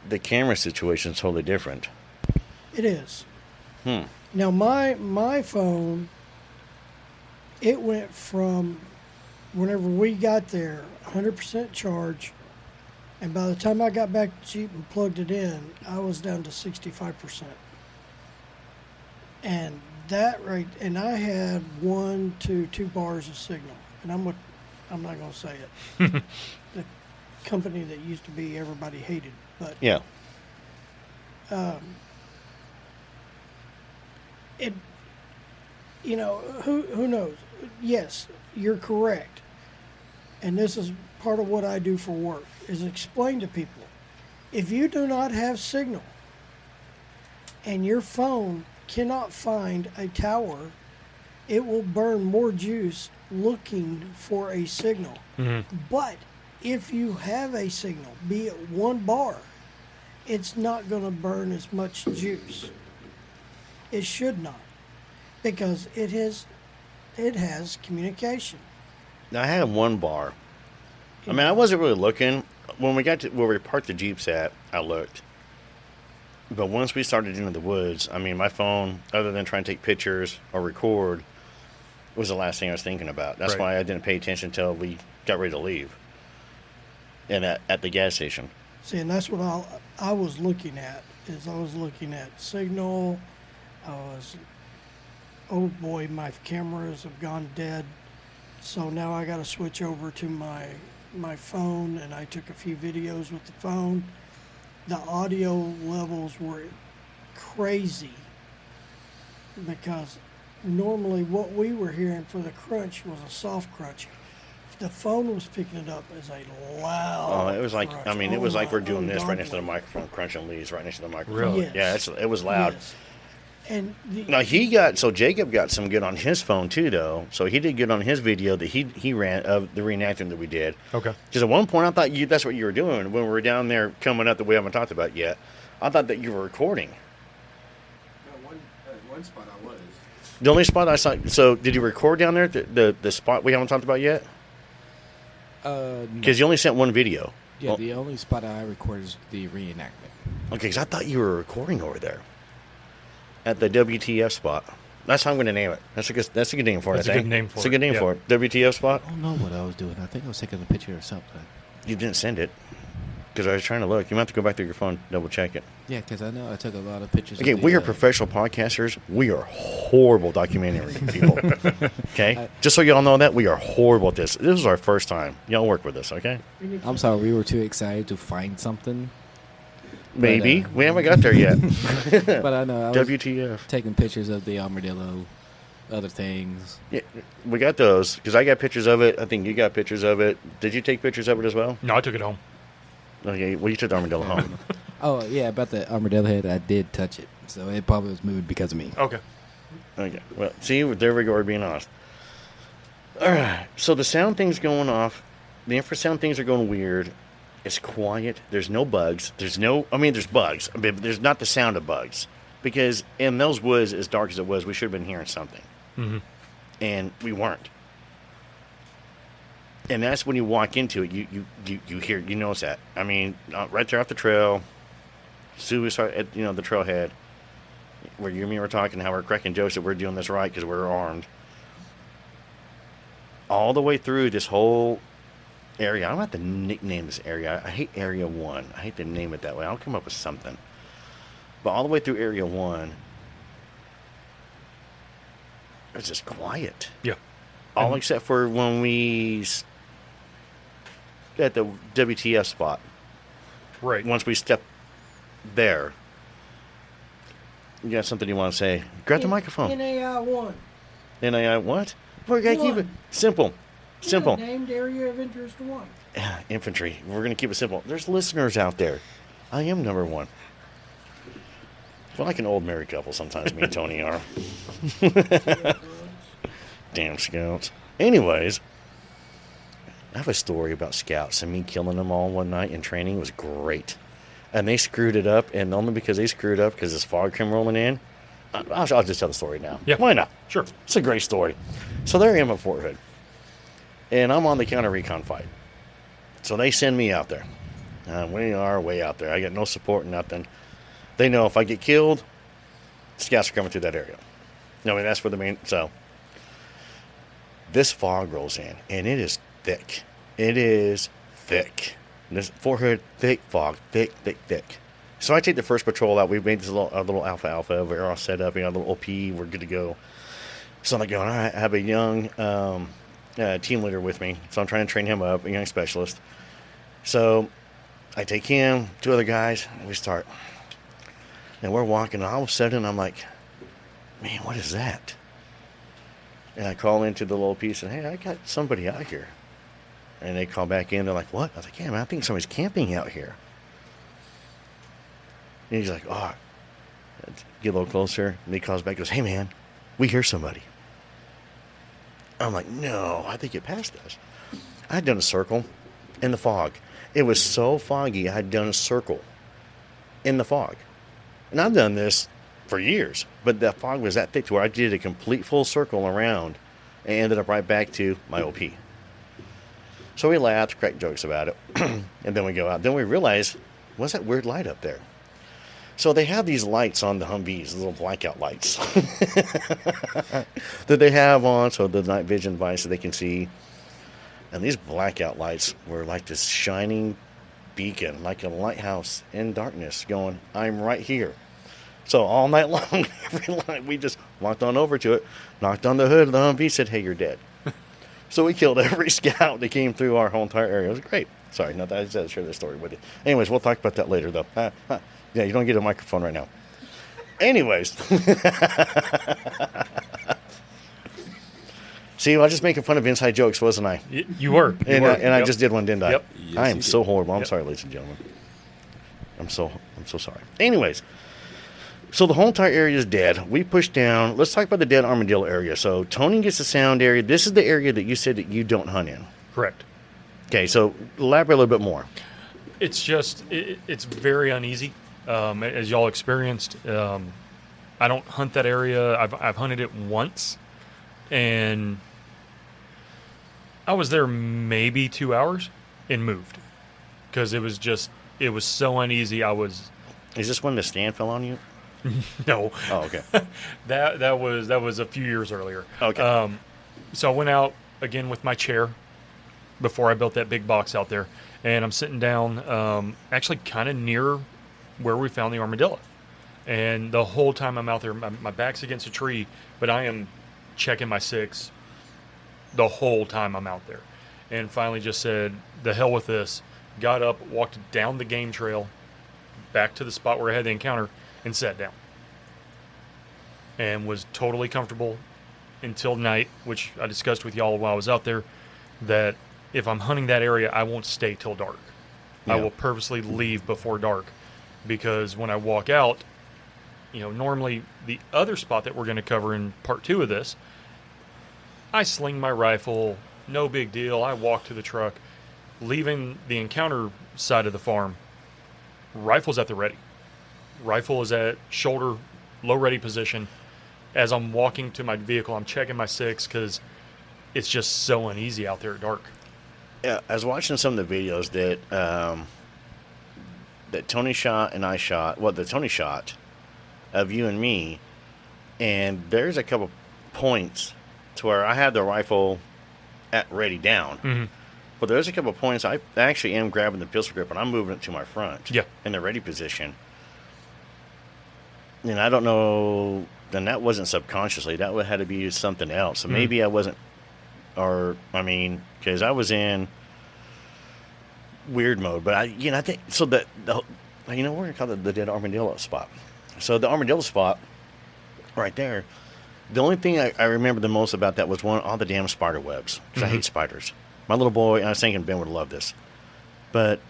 the camera situation is totally different. It is. Now my phone, it went from whenever we got there 100% charge, and by the time I got back to Jeep and plugged it in, I was down to 65%. And and I had 1 to 2 bars of signal, and I'm not going to say it. The company that used to be everybody hated, but yeah. It, you know, who knows? Yes, you're correct. And this is part of what I do for work, is explain to people, if you do not have signal and your phone cannot find a tower, it will burn more juice looking for a signal. But if you have a signal, be it 1 bar, it's not going to burn as much juice. It should not, because it has communication. Now, I had 1 bar. I mean, I wasn't really looking. When we got to where we parked the Jeeps at, I looked. But once we started into the woods, I mean, my phone, other than trying to take pictures or record, was the last thing I was thinking about. That's why I didn't pay attention until we got ready to leave. And at the gas station. See, and that's what I was looking at, is I was looking at signal. Oh boy, my cameras have gone dead. So now I got to switch over to my phone, and I took a few videos with the phone. The audio levels were crazy because normally what we were hearing for the crunch was a soft crunch. The phone was picking it up as a loud. Oh, it was like crunch. I mean, it was like we're doing this right next to the microphone, crunching leaves right next to the microphone. Really? Yes. Yeah, it was loud. Yes. And Now Jacob got some good on his phone too, though. So he did good on his video that he ran of the reenactment that we did. Okay. Because at one point I thought that's what you were doing when we were down there coming up that we haven't talked about yet. I thought that you were recording. One spot I was. The only spot I saw. So did you record down there the spot we haven't talked about yet? Because you only sent 1 video. Yeah, Well, the only spot I recorded is the reenactment. okay, because I thought you were recording over there at the WTF spot. That's how I'm going to name it. That's a good name for it. That's I a think. good name for It's a it, good name yeah. for it. WTF spot. I don't know what I was doing. I think I was taking a picture or something. You didn't send it because I was trying to look. You might have to go back through your phone, double check it. Yeah, because I know I took a lot of pictures. Okay, of the, we are professional podcasters. We are horrible documentary people. Okay, just so y'all know that we are horrible at this. This is our first time. Y'all work with us, okay? I'm sorry, we were too excited to find something. Maybe But, we haven't got there yet. But I know I was WTF? taking pictures of the armadillo, other things. Yeah, we got those because I got pictures of it. I think you got pictures of it. Did you take pictures of it as well? No, I took it home. Okay, well you took the armadillo home. Oh yeah, about the armadillo head, I did touch it, so it probably was moved because of me. Okay. Okay, well see, there we go. We're being honest. All right, so the sound thing's going off. The infrasound things are going weird. It's quiet. There's no bugs. There's bugs. But there's not the sound of bugs. Because in those woods, as dark as it was, we should have been hearing something. Mm-hmm. And we weren't. And that's when you walk into it, you hear, you notice that. I mean, right there off the trail, suicide at, the trailhead, where you and me were talking, how we're cracking jokes that we're doing this right because we're armed. All the way through this whole area. I don't have to nickname this area. I hate Area 1. I hate to name it that way. I'll come up with something. But all the way through Area 1, it was just quiet. Yeah. All except for when we at the WTF spot. Right. Once we step there. You got something you want to say? Grab the microphone. NAI 1. NAI what? We got to keep it simple. Simple. Yeah, named area of interest 1. Infantry. We're going to keep it simple. There's listeners out there. I am number 1. We're like an old married couple sometimes, me and Tony are. Damn scouts. Anyways, I have a story about scouts and me killing them all one night in training. It was great. And they screwed it up, and only because they screwed up because this fog came rolling in. I'll just tell the story now. Yeah. Why not? Sure. It's a great story. So there I am at Fort Hood. And I'm on the counter recon fight. So they send me out there. We are way out there. I got no support, nothing. They know if I get killed, scouts are coming through that area. No, that's for the main. So this fog rolls in, and it is thick. It is thick. This Fort Hood, thick fog, thick. So I take the first patrol out. We've made this little alpha. We're all set up. We got a little OP. We're good to go. So I'm going, all right, I have a young team leader with me. So I'm trying to train him up, a young specialist. So I take him, 2 other guys, and we start. And we're walking, and all of a sudden I'm like, man, what is that? And I call into the little piece and, hey, I got somebody out here. And they call back in. They're like, what? I was like, yeah, man, I think somebody's camping out here. And he's like, oh. Get a little closer. And he calls back and goes, hey, man, we hear somebody. I'm like, no, I think it passed us. I had done a circle in the fog. It was so foggy, I had done a circle in the fog. And I've done this for years, but the fog was that thick to where I did a complete full circle around and ended up right back to my OP. So we laughed, cracked jokes about it, and then we go out. Then we realize, what's that weird light up there? So they have these lights on the Humvees, little blackout lights that they have on, so the night vision device that they can see. And these blackout lights were like this shining beacon, like a lighthouse in darkness, going, I'm right here. So all night long, every night, we just walked on over to it, knocked on the hood of the Humvee, said, hey, you're dead. So we killed every scout that came through our whole entire area. It was great. Sorry, not that I said share this story with you. Anyways, we'll talk about that later, though. Yeah, you don't get a microphone right now. Anyways. See, I was just making fun of inside jokes, wasn't I? You were. And I just did one, didn't I? Yep. Yes, I am you so did. horrible. I'm Yep. sorry, ladies and gentlemen. I'm so sorry. Anyways, so the whole entire area is dead. We push down. Let's talk about the dead armadillo area. So Tony gets the sound area. This is the area that you said that you don't hunt in. Correct. Okay, so elaborate a little bit more. It's just it's very uneasy, as y'all experienced. I don't hunt that area. I've hunted it once, and I was there maybe 2 hours and moved because it was so uneasy. Is this when the stand fell on you? No. Oh, okay. that was a few years earlier. Okay. So I went out again with my chair before I built that big box out there, and I'm sitting down, actually kind of near where we found the armadillo. And the whole time I'm out there, my back's against a tree, but I am checking my 6 the whole time I'm out there. And finally just said, the hell with this. Got up, walked down the game trail, back to the spot where I had the encounter, and sat down. And was totally comfortable until night, which I discussed with y'all while I was out there, that if I'm hunting that area, I won't stay till dark. Yeah. I will purposely leave before dark, because when I walk out, normally the other spot that we're going to cover in part 2 of this, I sling my rifle, no big deal. I walk to the truck, leaving the encounter side of the farm, rifle's at the ready. Rifle is at shoulder, low ready position. As I'm walking to my vehicle, I'm checking my 6 because it's just so uneasy out there at dark. Yeah, I was watching some of the videos that Tony shot and I shot. Well, that Tony shot of you and me, and there's a couple points to where I had the rifle at ready down, but there's a couple of points I actually am grabbing the pistol grip and I'm moving it to my front. Yeah. In the ready position. And I don't know, and that wasn't subconsciously. That had to be something else. So maybe I wasn't, because I was in weird mode. But I think, so we're going to call it the dead armadillo spot. So the armadillo spot right there, the only thing I remember the most about that was all the damn spider webs. Because I hate spiders. My little boy, and I was thinking Ben would love this. But,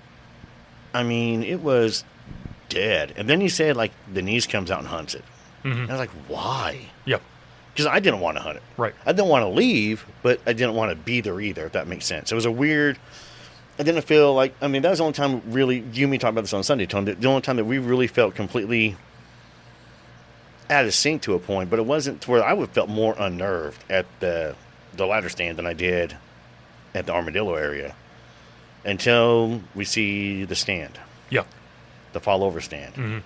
it was dead. And then he said, like, Denise comes out and hunts it. And I was like, why? Yep. Because I didn't want to hunt it. Right. I didn't want to leave, but I didn't want to be there either, if that makes sense. It was a weird... I didn't feel like... that was the only time really... You and me talked about this on Sunday, Tone. The only time that we really felt completely out of sync to a point, but it wasn't to where I would felt more unnerved at the ladder stand than I did at the armadillo area until we see the stand. Yeah. The fall over stand.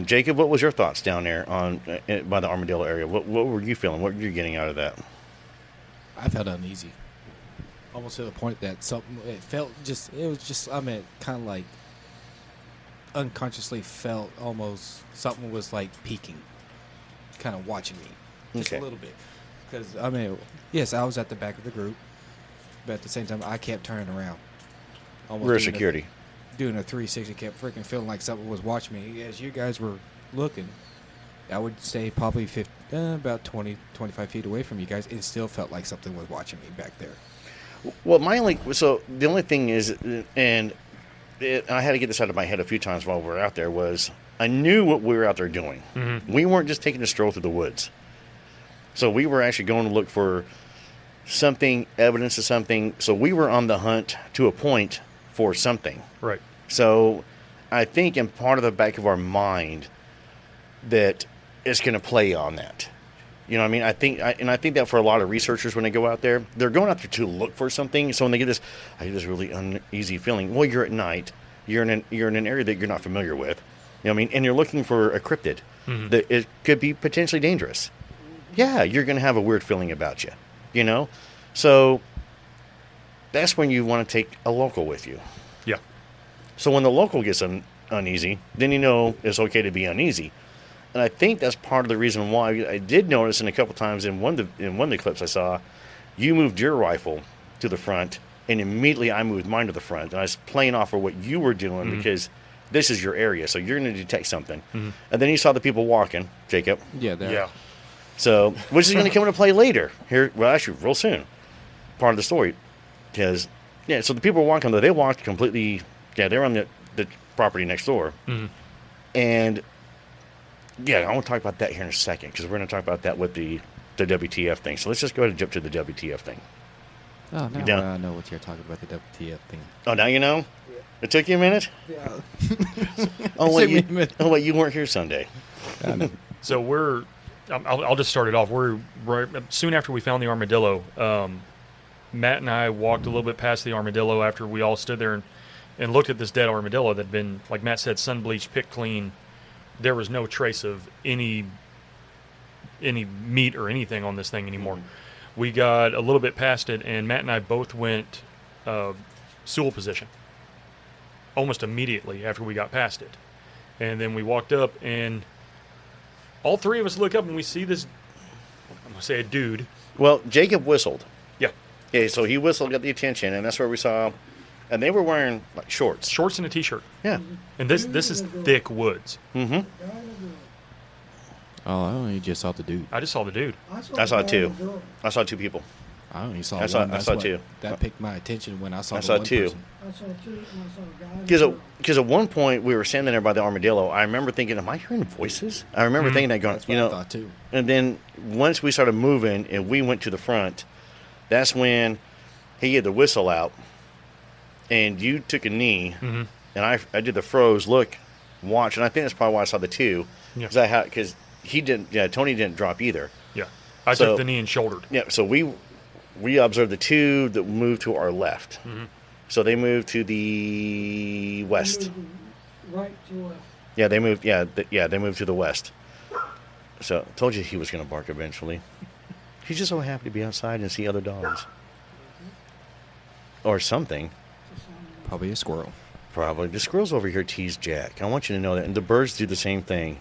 Jacob, what was your thoughts down there by the armadillo area? What were you feeling? What were you getting out of that? I felt uneasy. Almost to the point that kind of like unconsciously felt almost something was like peeking, kind of watching me just a little bit. Because, yes, I was at the back of the group, but at the same time, I kept turning around. Rear security. Doing a 360, kept freaking feeling like something was watching me. As you guys were looking, I would stay probably about 20, 25 feet away from you guys. It still felt like something was watching me back there. Well, the only thing is, and I had to get this out of my head a few times while we were out there, was I knew what we were out there doing. We weren't just taking a stroll through the woods. So we were actually going to look for something, evidence of something. So we were on the hunt to a point for something. Right. So I think in part of the back of our mind that it's going to play on that. You know what I mean? I think that for a lot of researchers when they go out there, they're going out there to look for something. So when they get this, I get this really uneasy feeling. Well, you're at night. You're in an area that you're not familiar with. You know what I mean? And you're looking for a cryptid that it could be potentially dangerous. Yeah, you're going to have a weird feeling about you. You know? So that's when you want to take a local with you. Yeah. So when the local gets uneasy, then you know it's okay to be uneasy. And I think that's part of the reason why I did notice in a couple times in one of the clips I saw, you moved your rifle to the front, and immediately I moved mine to the front. And I was playing off of what you were doing because this is your area, so you're going to detect something. And then you saw the people walking, Jacob. Yeah, yeah. So, which is going to come into play later here. Well, actually, real soon. Part of the story, because so the people were walking. They walked completely. Yeah, they're on the property next door, and. Yeah, I want to talk about that here in a second because we're going to talk about that with the WTF thing. So let's just go ahead and jump to the WTF thing. Oh, now I know what you're talking about, the WTF thing. Oh, now you know? Yeah. It took you a minute? Yeah. Wait, you weren't here Sunday. I know. So I'll just start it off. We're right soon after we found the armadillo. Matt and I walked a little bit past the armadillo after we all stood there and looked at this dead armadillo that had been, like Matt said, sun bleached, picked clean. There was no trace of any meat or anything on this thing anymore. We got a little bit past it, and Matt and I both went stool position almost immediately after we got past it. And then we walked up, and all three of us look up, and we see this, I'm going to say a dude. Well, Jacob whistled. Yeah. Yeah, so he whistled, got the attention, and that's where we saw... And they were wearing like shorts. Shorts and a T-shirt. Yeah. And this is thick woods. Mm-hmm. Oh, I only just saw the dude. I just saw the dude. I saw two. I saw two people. I only saw one. I saw two. That picked my attention when I saw I the saw one two. person. I saw two, and I saw a guy. Because at one point we were standing there by the armadillo. I remember thinking, am I hearing voices? I remember thinking that going, That's what I thought too. And then once we started moving and we went to the front, that's when he had the whistle out. And you took a knee, and I did the froze, look, watch, and I think that's probably why I saw the two. Because he didn't, Tony didn't drop either. Yeah. I took the knee and shouldered. Yeah, so we observed the two that moved to our left. So they moved to the west. Right to left. Yeah, they moved. They moved to the west. So I told you he was going to bark eventually. He's just so happy to be outside and see other dogs. or something. Probably a squirrel. Probably. The squirrels over here tease Jack. I want you to know that. And the birds do the same thing.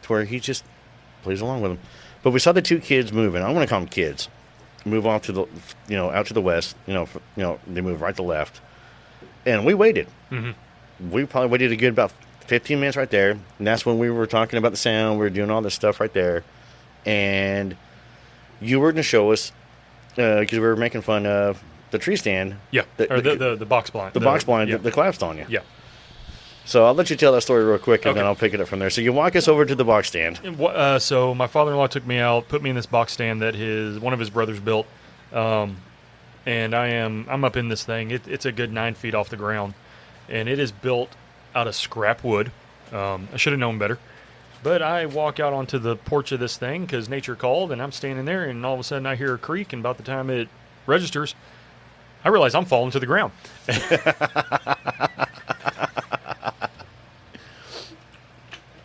To where he just plays along with them. But we saw the 2 kids moving. I'm going to call them kids. Move off to the, out to the west. They move right to left. And we waited. Mm-hmm. We probably waited a good about 15 minutes right there. And that's when we were talking about the sound. We were doing all this stuff right there. And you were going to show us, because we were making fun of the tree stand. Yeah, or the box blind. The box blind, yeah. the collapsed on you. Yeah. So I'll let you tell that story real quick, and then I'll pick it up from there. So you walk us over to the box stand. So my father-in-law took me out, put me in this box stand that one of his brothers built, and I'm up in this thing. It's a good 9 feet off the ground, and it is built out of scrap wood. I should have known better. But I walk out onto the porch of this thing because nature called, and I'm standing there, and all of a sudden I hear a creak, and about the time it registers, I realize I'm falling to the ground.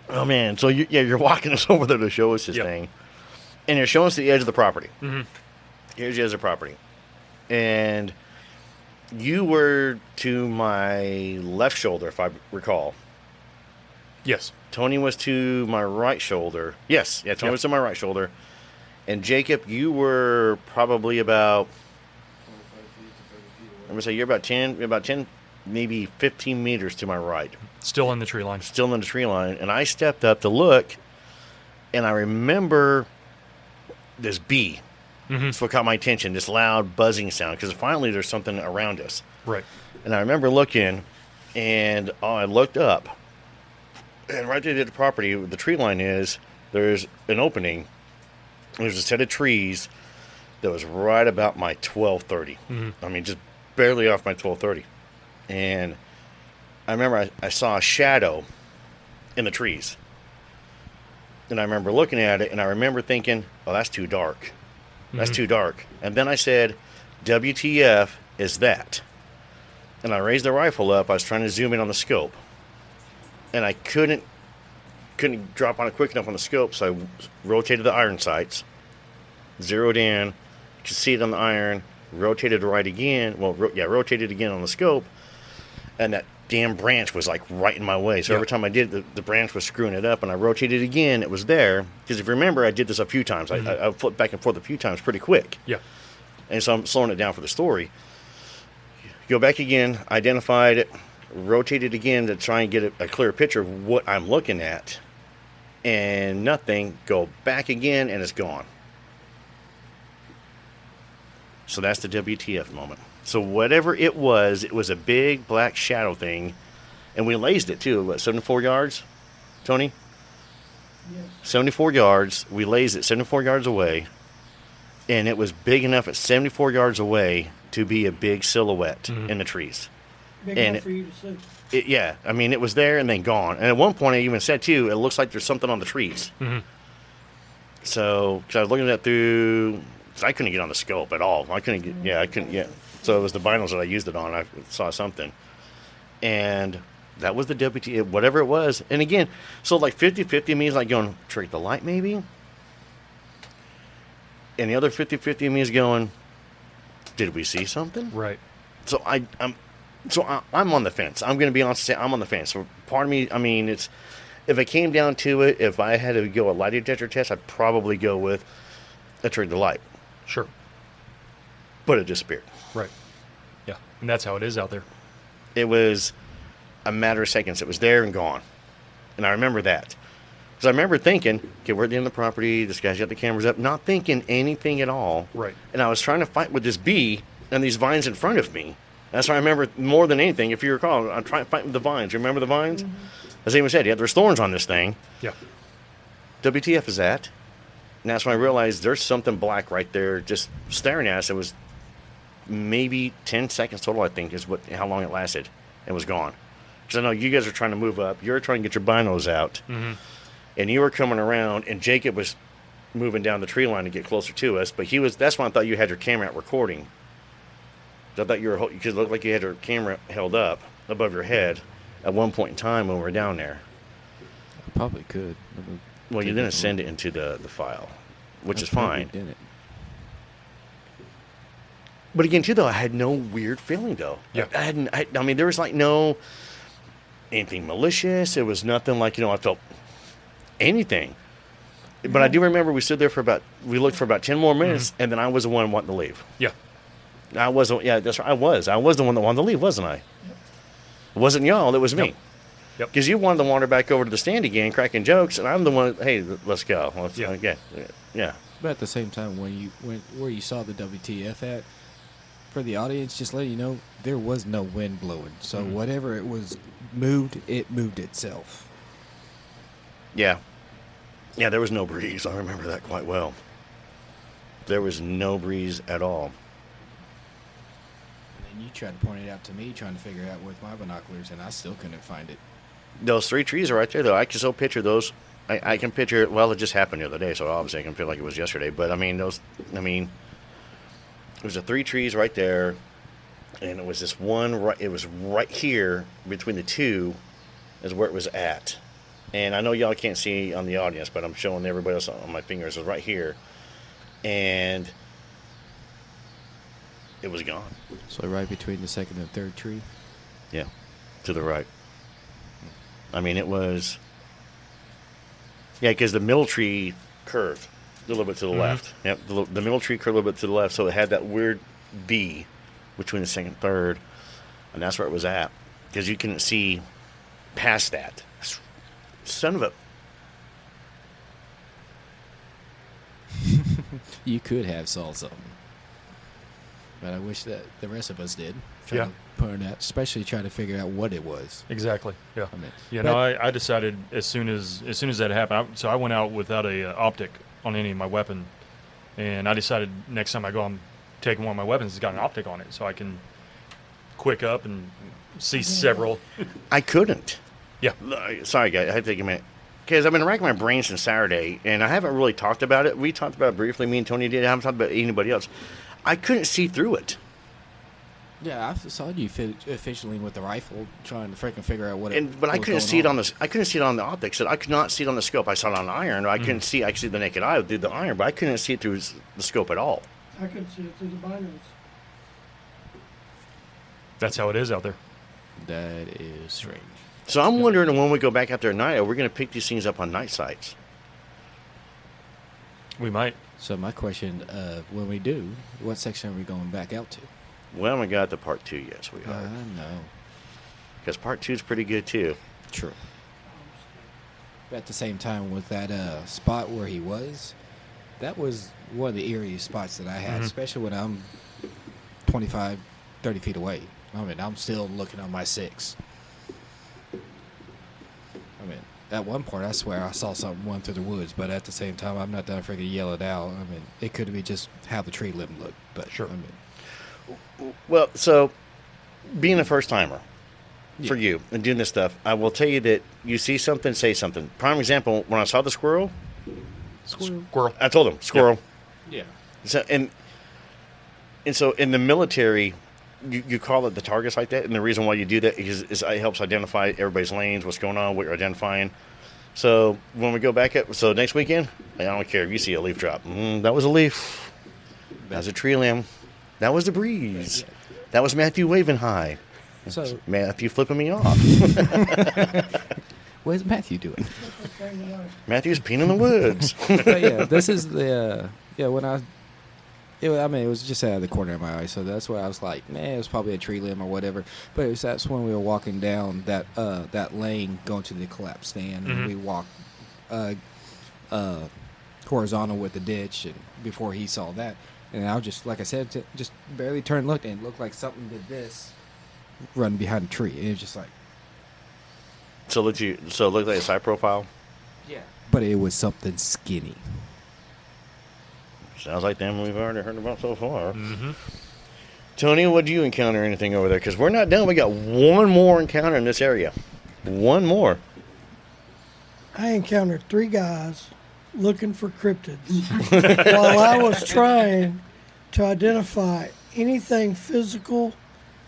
Oh, man. So, you're walking us over there to show us this thing, and you're showing us the edge of the property. Mm-hmm. Here's the edge of the property. And you were to my left shoulder, if I recall. Yes. Tony was to my right shoulder. Yes. Yeah, Tony was to my right shoulder. And Jacob, you were probably about, I'm going to say you're about 10, maybe 15 meters to my right. Still in the tree line. Still in the tree line. And I stepped up to look, and I remember this bee. Mm-hmm. That's what caught my attention, this loud buzzing sound, because finally there's something around us. Right. And I remember looking, and I looked up, and right there at the property, where the tree line is, there's an opening. There's a set of trees that was right about my 1230. Mm-hmm. I mean, just barely off my 1230. And I remember I saw a shadow in the trees. And I remember looking at it, and I remember thinking, oh, that's too dark. That's too dark. And then I said, WTF is that? And I raised the rifle up. I was trying to zoom in on the scope. And I couldn't drop on it quick enough on the scope, so I rotated the iron sights, zeroed in, could see it on the iron, rotated right again. Well, rotated again on the scope, and that damn branch was like right in my way. So every time I did, the branch was screwing it up, and I rotated again. It was there because if you remember, I did this a few times. Mm-hmm. I flipped back and forth a few times pretty quick. Yeah, and so I'm slowing it down for the story. Go back again, identified it, rotated again to try and get a clearer picture of what I'm looking at, and nothing. Go back again, and it's gone. So that's the WTF moment. So whatever it was a big black shadow thing, and we lased it too. What, 74 yards, Tony? Yes. 74 yards. We lased it 74 yards away, and it was big enough at 74 yards away to be a big silhouette in the trees. Big enough for you to see. Yeah, I mean, it was there and then gone. And at one point, I even said too, it looks like there's something on the trees. Mm-hmm. So, because I was looking at that through. I couldn't get on the scope at all. I couldn't get. So it was the binos that I used it on. I saw something, and that was the WT, whatever it was. And again, so like 50-50 means like going trick the light maybe, and the other 50-50 means going, did we see something? Right. So I'm on the fence. I'm going to be honest and say I'm on the fence. So part of me, I mean, if it came down to it, if I had to go a lie detector test, I'd probably go with a trick the light. Sure. But it disappeared. Right. Yeah. And that's how it is out there. It was a matter of seconds. It was there and gone. And I remember that. Because I remember thinking, okay, we're at the end of the property. This guy's got the cameras up. Not thinking anything at all. Right. And I was trying to fight with this bee and these vines in front of me. That's what I remember more than anything. If you recall, I'm trying to fight with the vines. Remember the vines? Mm-hmm. As I even said, there's thorns on this thing. Yeah. WTF is that? And that's when I realized there's something black right there just staring at us. It was maybe 10 seconds total, I think, is how long it lasted. It was gone. Because I know you guys are trying to move up. You're trying to get your binos out. Mm-hmm. And you were coming around, and Jacob was moving down the tree line to get closer to us. But that's when I thought you had your camera out recording. I thought because it looked like you had your camera held up above your head at one point in time when we were down there. I probably could. Well, you didn't send it into the file, which is fine. Didn't. But again, too, though, I had no weird feeling, though. Yeah. I mean, there was like no anything malicious. It was nothing like, I felt anything. But I do remember we stood there we looked for about 10 more minutes, and then I was the one wanting to leave. Yeah. I wasn't, yeah, that's right. I was the one that wanted to leave, wasn't I? It wasn't y'all, it was me. Yep. Because you wanted to wander back over to the stand again, cracking jokes, and I'm the one, hey, let's go. Yeah. But at the same time, when you went where you saw the WTF at, for the audience, just let you know, there was no wind blowing. So whatever it was it moved itself. Yeah. Yeah, there was no breeze. I remember that quite well. There was no breeze at all. And then you tried to point it out to me, trying to figure it out with my binoculars, and I still couldn't find it. Those 3 trees are right there, though. I can still picture those. I can picture it. Well, it just happened the other day, so obviously I can feel like it was yesterday. But, there's 3 trees right there, and it was this one, it was right here between the 2 is where it was at. And I know y'all can't see on the audience, but I'm showing everybody else on my fingers. It was right here. And it was gone. So right between the 2nd and 3rd tree? Yeah, to the right. I mean, it was... Yeah, because the middle tree curved a little bit to the left. Yep, the middle tree curved a little bit to the left, so it had that weird V between the 2nd and 3rd. And that's where it was at. Because you couldn't see past that. Son of a... You could have saw something. But I wish that the rest of us did. Yeah. Point out, especially trying to figure out what it was. Exactly. Yeah. I mean, I decided as soon as that happened. So I went out without a optic on any of my weapon, and I decided next time I go, I'm taking one of my weapons that's got an optic on it, so I can quick up and see several. I couldn't. Yeah. Sorry, guys. I had to take a minute. Because I've been racking my brain since Saturday, and I haven't really talked about it. We talked about it briefly. Me and Tony did. I haven't talked about anybody else. I couldn't see through it. Yeah, I saw you efficiently with the rifle, trying to freaking figure out But I couldn't see it on I couldn't see it on the optics. I could not see it on the scope. I saw it on the iron. I couldn't see. I could see the naked eye through the iron, but I couldn't see it through the scope at all. I couldn't see it through the binaries. That's how it is out there. That is strange. So I'm wondering when we go back out there at night, are we going to pick these things up on night sites? We might. So my question, when we do, what section are we going back out to? We haven't got to part 2 yet, sweetheart. I know. Because part 2 is pretty good, too. True. But at the same time, with that spot where he was, that was one of the eeriest spots that I had, especially when I'm 25, 30 feet away. I mean, I'm still looking on my 6. I mean, at one point, I swear I saw something run through the woods, but at the same time, I'm not done freaking yell it out. I mean, it could be just how the tree limb looked, but sure. I mean, well, so being a first timer for you and doing this stuff, I will tell you that you see something, say something. Prime example: when I saw the squirrel, I told him squirrel. Yeah. So and so in the military, you call it the targets like that, and the reason why you do that is it helps identify everybody's lanes, what's going on, what you're identifying. So when we go back up, so next weekend, I don't care if you see a leaf drop. That was a leaf. That was a tree limb. That was the breeze. That was Matthew waving high. So Matthew flipping me off. What is Matthew doing? Matthew's peeing in the woods. But yeah, this is the when it was just out of the corner of my eye, so that's why I was like, man, it was probably a tree limb or whatever. But that's when we were walking down that lane going to the collapse stand, and we walked horizontal with the ditch, and before he saw that, and I was just, like I said, just barely turned and looked, and it looked like something did this, run behind a tree, and it was just like. So it looked like a side profile? Yeah. But it was something skinny. Sounds like them we've already heard about so far. Tony, what do you encounter anything over there? Because we're not done. We got one more encounter in this area. One more. I encountered 3 guys looking for cryptids while I was trying to identify anything physical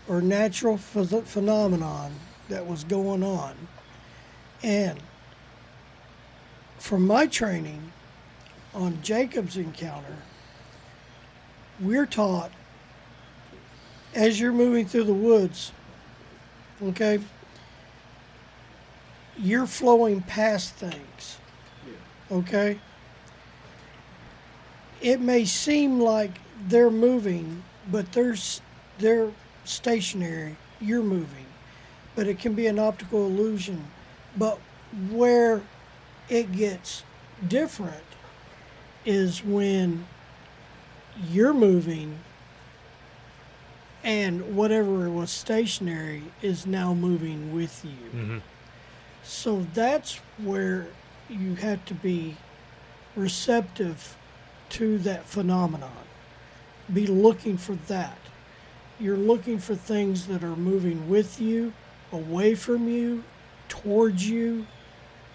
or natural phenomenon that was going on. And from my training on Jacob's encounter, we're taught as you're moving through the woods, okay, you're flowing past things, okay? It may seem like they're moving, but they're stationary. You're moving, but it can be an optical illusion. But where it gets different is when you're moving and whatever was stationary is now moving with you. Mm-hmm. So that's where you have to be receptive to that phenomenon. Be looking for that. You're looking for things that are moving with you, away from you, towards you,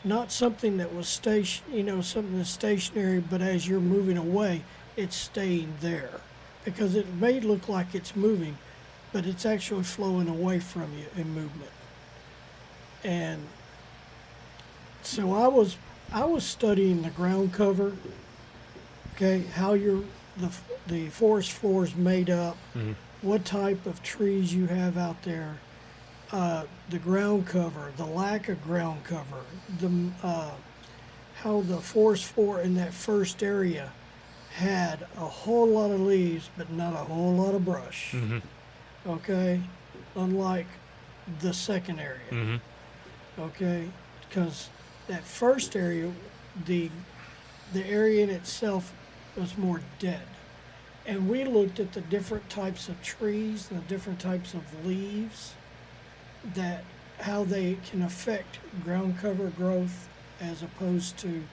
not something that was something that's stationary, but as you're moving away, it's staying there. Because it may look like it's moving, but it's actually flowing away from you in movement. And so I was studying the ground cover, okay, how the forest floor is made up, what type of trees you have out there, the ground cover, the lack of ground cover, how the forest floor in that first area had a whole lot of leaves, but not a whole lot of brush. Mm-hmm. Okay, unlike the second area. Mm-hmm. Okay, because that first area, the area in itself was more dead. And we looked at the different types of trees and the different types of leaves, that how they can affect ground cover growth as opposed to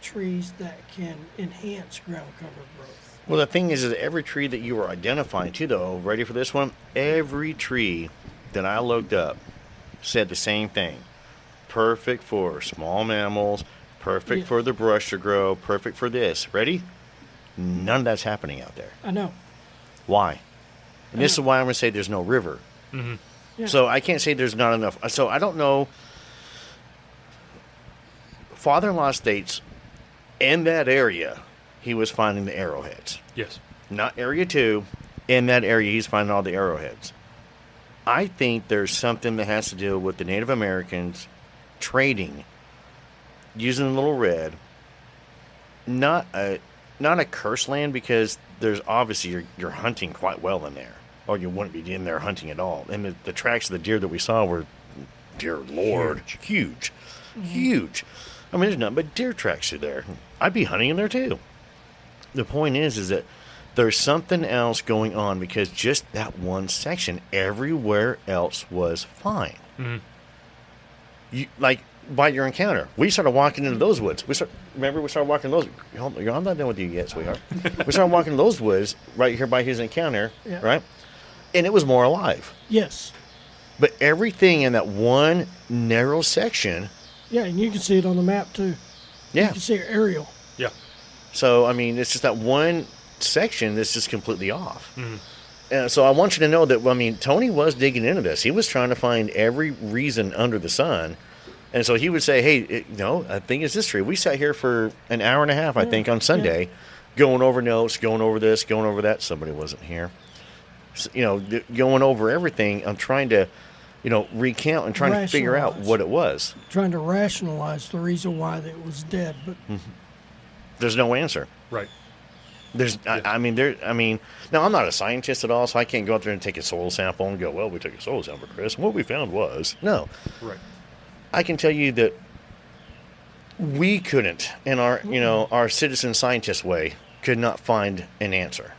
trees that can enhance ground cover growth. Well, the thing is that every tree that you were identifying too, though, ready for this one? Every tree that I looked up said the same thing. Perfect for small mammals, perfect for the brush to grow, perfect for this. Ready? None of that's happening out there. I know. Why? And this is why I'm going to say there's no river. Mm-hmm. Yeah. So I can't say there's not enough. So I don't know. Father-in-law states in that area he was finding the arrowheads. Yes. Not area 2. In that area he's finding all the arrowheads. I think there's something that has to do with the Native Americans trading using the Little Red. Not a cursed land, because there's obviously you're hunting quite well in there, or you wouldn't be in there hunting at all. And the tracks of the deer that we saw were, dear Lord, huge. Huge. I mean, there's nothing but deer tracks through there. I'd be hunting in there too. The point is that there's something else going on, because just that one section, everywhere else was fine. Mm-hmm. You like. By your encounter, we started walking into those woods. We started walking those. I'm not done with you yet, sweetheart. We started walking those woods right here by his encounter, right? And it was more alive. Yes. But everything in that one narrow section. Yeah, and you can see it on the map too. Yeah. You can see aerial. Yeah. So I mean, it's just that one section that's just completely off. Mm-hmm. So I want you to know that. I mean, Tony was digging into this. He was trying to find every reason under the sun. And so he would say, hey, I think it's this tree. We sat here for an hour and a half, I think, on Sunday, going over notes, going over this, going over that. Somebody wasn't here. So, going over everything. I'm trying to, recount and trying to figure out what it was. Trying to rationalize the reason why it was dead. But there's no answer. Right. There's, now I'm not a scientist at all, so I can't go out there and take a soil sample and go, well, we took a soil sample, Chris, and what we found was, no. Right. I can tell you that we couldn't, in our, our citizen scientist way, could not find an answer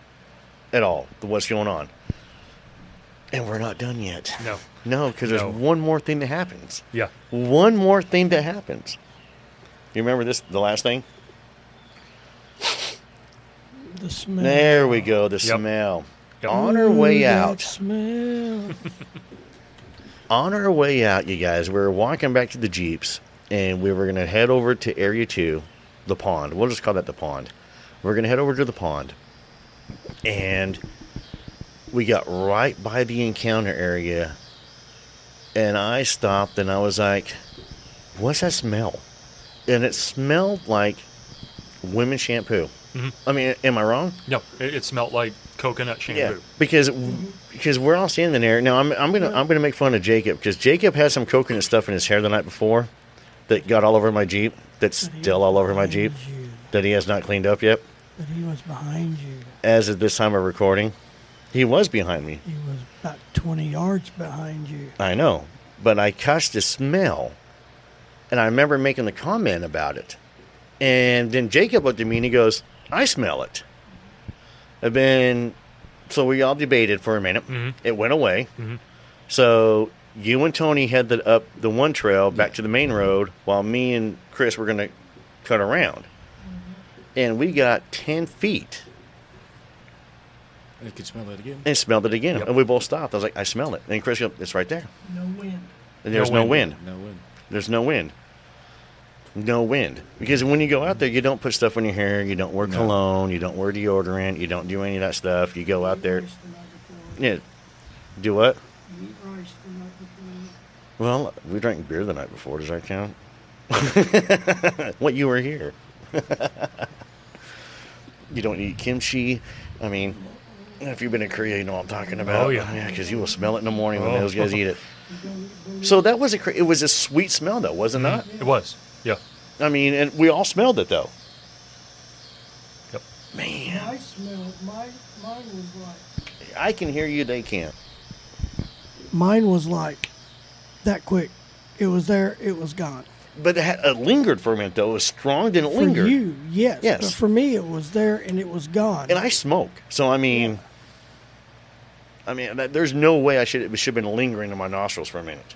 at all to what's going on. And we're not done yet. No. No, because there's one more thing that happens. Yeah. One more thing that happens. You remember the last thing? The smell. There we go, the smell. On our way out. Smell. On our way out, you guys, we were walking back to the Jeeps, and we were going to head over to Area 2, the pond. We'll just call that the pond. We're going to head over to the pond, and we got right by the encounter area, and I stopped, and I was like, what's that smell? And it smelled like women's shampoo. Mm-hmm. I mean, am I wrong? No, it smelled like coconut shampoo. Yeah, because we're all standing there. Now I'm gonna make fun of Jacob because Jacob had some coconut stuff in his hair the night before that got all over my Jeep. That's still all over my Jeep. That he has not cleaned up yet. But he was behind you. As of this time of recording, he was behind me. He was about 20 yards behind you. I know, but I caught the smell, and I remember making the comment about it. And then Jacob looked at me and he goes, "I smell it." So we all debated for a minute. Mm-hmm. It went away. Mm-hmm. So you and Tony headed up the one trail back to the main road while me and Chris were going to cut around. And we got 10 feet. I could smell it again. And smelled it again. Yep. And we both stopped. I was like, "I smell it." And Chris goes, "It's right there." No wind. And there's no wind. No wind. There's no wind. No wind. Because when you go out there, you don't put stuff in your hair. You don't wear cologne. You don't wear deodorant. You don't do any of that stuff. You go out there. Yeah. Do what? You eat rice the night before. Well, we drank beer the night before. Does that count? What, you were here? You don't eat kimchi. I mean, if you've been in Korea, you know what I'm talking about. Oh, yeah. Yeah, because you will smell it in the morning when those guys eat it. So that was it was a sweet smell, though, was it not? It was. Yeah. I mean, and we all smelled it, though. Yep. Man. I smelled, mine was like, I can hear you, they can't. mine was like that quick. It was there, it was gone. But it lingered for a minute, though. It was strong, didn't For linger. you, yes. Yes. But for me, it was there and it was gone. And I smoke. So, I mean, there's no way it should have been lingering in my nostrils for a minute.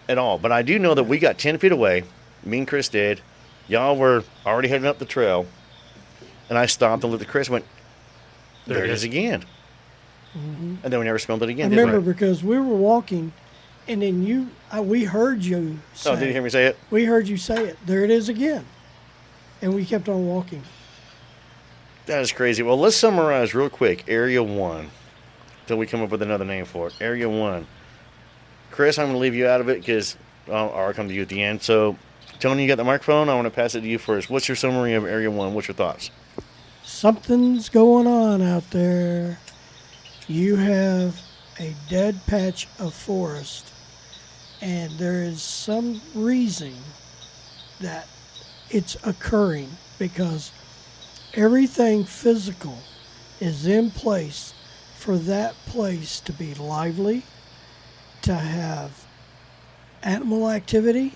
At all. But I do know that we got 10 feet away. Me and Chris did. Y'all were already heading up the trail. And I stopped and looked at Chris and went, there it is again. Mm-hmm. And then we never smelled it I again, did remember we? because we were walking and then we heard you say Oh, did you hear me say it? We heard you say it. There it is again. And we kept on walking. That is crazy. Well, let's summarize real quick. Area 1. Until we come up with another name for it. Area 1. Chris, I'm going to leave you out of it because I'll come to you at the end. So, Tony, you got the microphone. I want to pass it to you first. What's your summary of Area 1? What's your thoughts? Something's going on out there. You have a dead patch of forest, and there is some reason that it's occurring because everything physical is in place for that place to be lively, to have animal activity,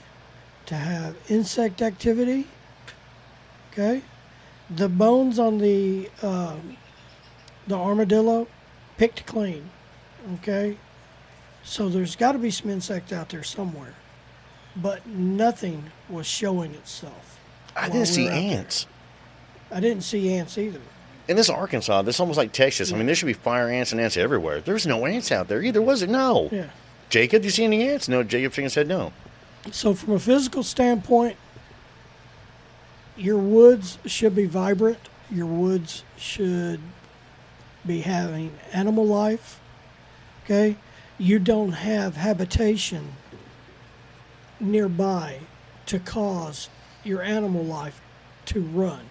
to have insect activity. Okay? The bones on the armadillo picked clean. Okay? So there's got to be some insect out there somewhere. But nothing was showing itself. I didn't see ants. I didn't see ants either. And this is Arkansas. This is almost like Texas. I mean, there should be fire ants and ants everywhere. There's no ants out there either, was it? No. Yeah. Jacob, do you see any ants? No, Jacob Chicken said no. So from a physical standpoint, your woods should be vibrant. Your woods should be having animal life. Okay? You don't have habitation nearby to cause your animal life to run.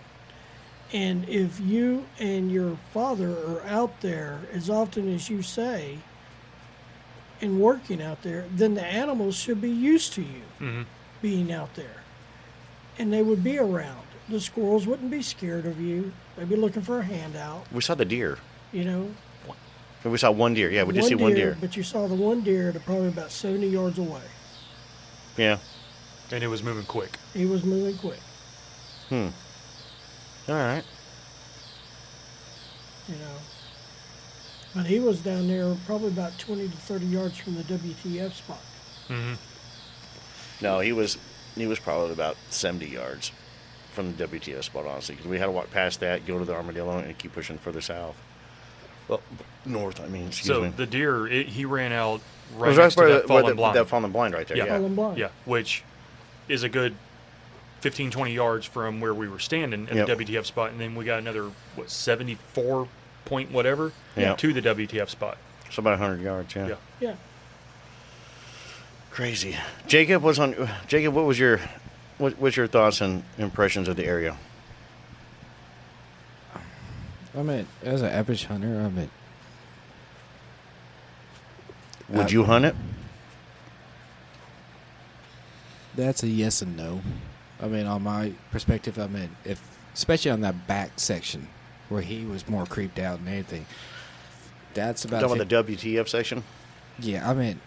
And if you and your father are out there as often as you say and working out there, then the animals should be used to you being out there. And they would be around. The squirrels wouldn't be scared of you. They'd be looking for a handout, We saw the deer. you know. We saw one deer. Yeah, we did see one deer. But you saw the one deer at probably about 70 yards away. Yeah. And it was moving quick. He was moving quick, All right. you know. But he was down there probably about 20 to 30 yards from the WTF spot. Mm-hmm. No, he was probably about 70 yards from the WTS spot, honestly, because we had to walk past that, go to the Armadillo, and keep pushing further south. Well, north, I mean, excuse me. So the deer, he ran out It right was next to where that fallen blind. that fallen blind right there, yeah. Fallen blind. Yeah, which is a good 15, 20 yards from where we were standing at Yep. the WTF spot. And then we got another, 74 point whatever Yeah. to the WTF spot. So about 100 yards, yeah. Yeah. Yeah. Crazy. Jacob, what's your thoughts and impressions of the area? I mean, as an average hunter, I mean, Would you hunt it? that's a yes and no. I mean, on my perspective, I mean, if especially on that back section where he was more creeped out and anything, that's about. Talking about the WTF section? Yeah, I mean,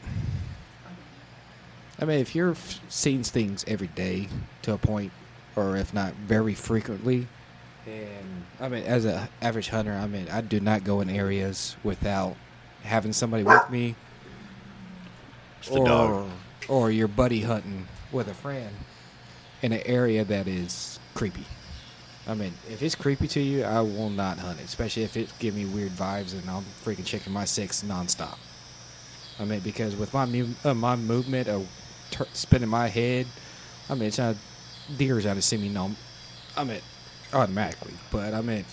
if you're seeing things every day to a point, or if not very frequently, and I mean, as an average hunter, I mean, I do not go in areas without having somebody with me, It's the dog. or you're buddy hunting with a friend in an area that is creepy. I mean, if it's creepy to you, I will not hunt it, especially if it give me weird vibes and I'm freaking checking my six nonstop. I mean, because with my my movement of spinning my head, I mean, it's not deer's out to see me. No, I mean, automatically. But I mean,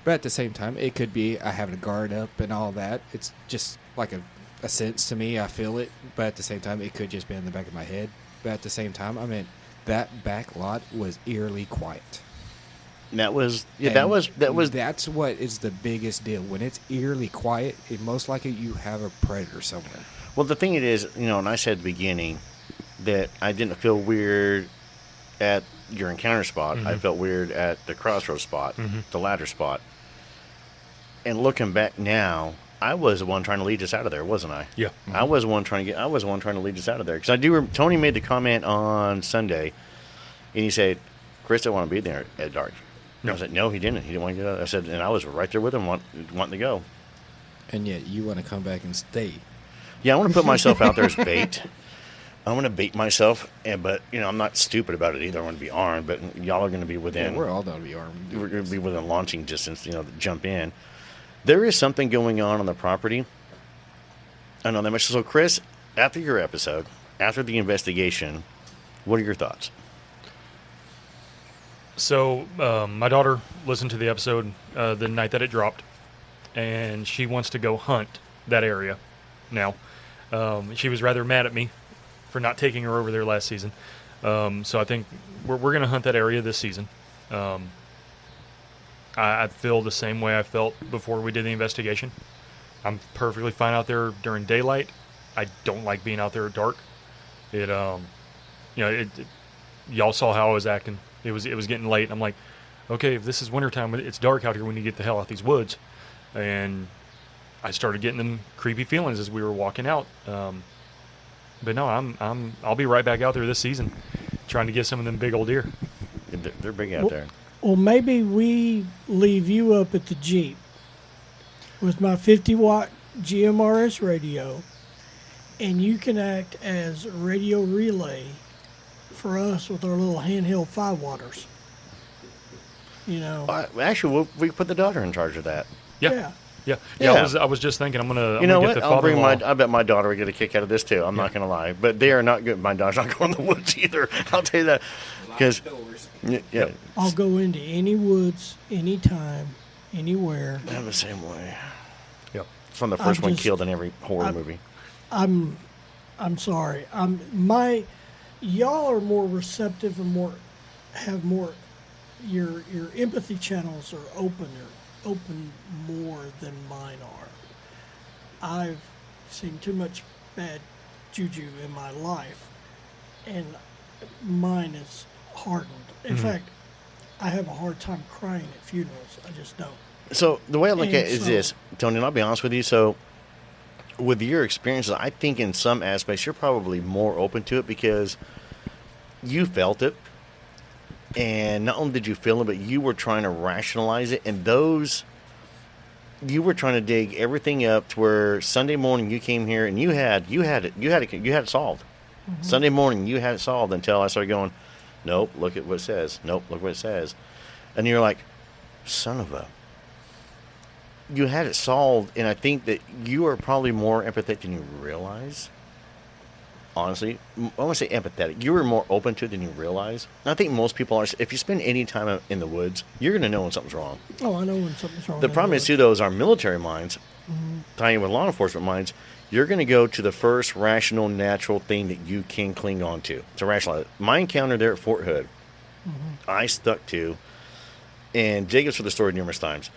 but at the same time, it could be I have a guard up and all that. It's just like a sense to me. I feel it, but at the same time, it could just be in the back of my head. But at the same time, I mean, that back lot was eerily quiet. That was That's what is the biggest deal. When it's eerily quiet, it most likely you have a predator somewhere. Well, the thing it is, and I said at the beginning that I didn't feel weird at your encounter spot. I felt weird at the crossroads spot, the ladder spot. And looking back now, I was the one trying to lead us out of there, wasn't I? Yeah. I was the one trying to lead us out of there because I do. Tony made the comment on Sunday, and he said, "Chris didn't want to be there at dark." No. I said, "No, he didn't. He didn't want to go." I said, and I was right there with him, wanting to go. And yet you want to come back and stay. Yeah, I want to put myself out there as bait. I want to bait myself, but I'm not stupid about it either. I want to be armed, but y'all are going to be within. Yeah, we're all going to be armed. We're going to be within launching distance. To jump in. There is something going on the property. I know that much. So, Chris, after your episode, after the investigation, what are your thoughts? So, my daughter listened to the episode the night that it dropped, and she wants to go hunt that area now. She was rather mad at me for not taking her over there last season. So I think we're going to hunt that area this season. I feel the same way I felt before we did the investigation. I'm perfectly fine out there during daylight. I don't like being out there at dark. Y'all saw how I was acting. It was getting late. I'm like, okay, if this is wintertime, it's dark out here. We need to get the hell out these woods. And I started getting them creepy feelings as we were walking out. But no, I'll be right back out there this season, trying to get some of them big old deer. They're big out there. Well, maybe we leave you up at the Jeep with my 50-watt GMRS radio, and you can act as radio relay for us with our little handheld 5-watters. Actually, we put the daughter in charge of that. Yeah. Yeah. I was just thinking I'm gonna. You know get what? the I'll bring father-in-law. I bet my daughter would get a kick out of this too. I'm not gonna lie, but they are not good. My daughter's not going to the woods either. I'll tell you that because yeah, I'll go into any woods, anytime, anywhere. I'm the same way. Yep. It's from the first one just- killed in every horror movie. I'm sorry. Y'all are more receptive and have more. Your empathy channels are open more than mine are. I've seen too much bad juju in my life, and mine is hardened. In fact, I have a hard time crying at funerals. I just don't. So the way I look at it is so- this, Tony, and I'll be honest with you. So with your experiences, I think in some aspects you're probably more open to it because you felt it. And not only did you feel it, but you were trying to rationalize it. And you were trying to dig everything up to where Sunday morning you came here and you had it solved. Mm-hmm. Sunday morning you had it solved until I started going, nope, look at what it says. Nope, look what it says. And you're like, son of a. You had it solved, and I think that you are probably more empathetic than you realize. Honestly, I want to say empathetic. You were more open to it than you realize. And I think most people are. If you spend any time in the woods, you're going to know when something's wrong. Oh, I know when something's wrong. The problem is, too, though, is our military minds, tying in with law enforcement minds, you're going to go to the first rational, natural thing that you can cling on to rationalize it. My encounter there at Fort Hood, I stuck to, and Jacob's told the story numerous times.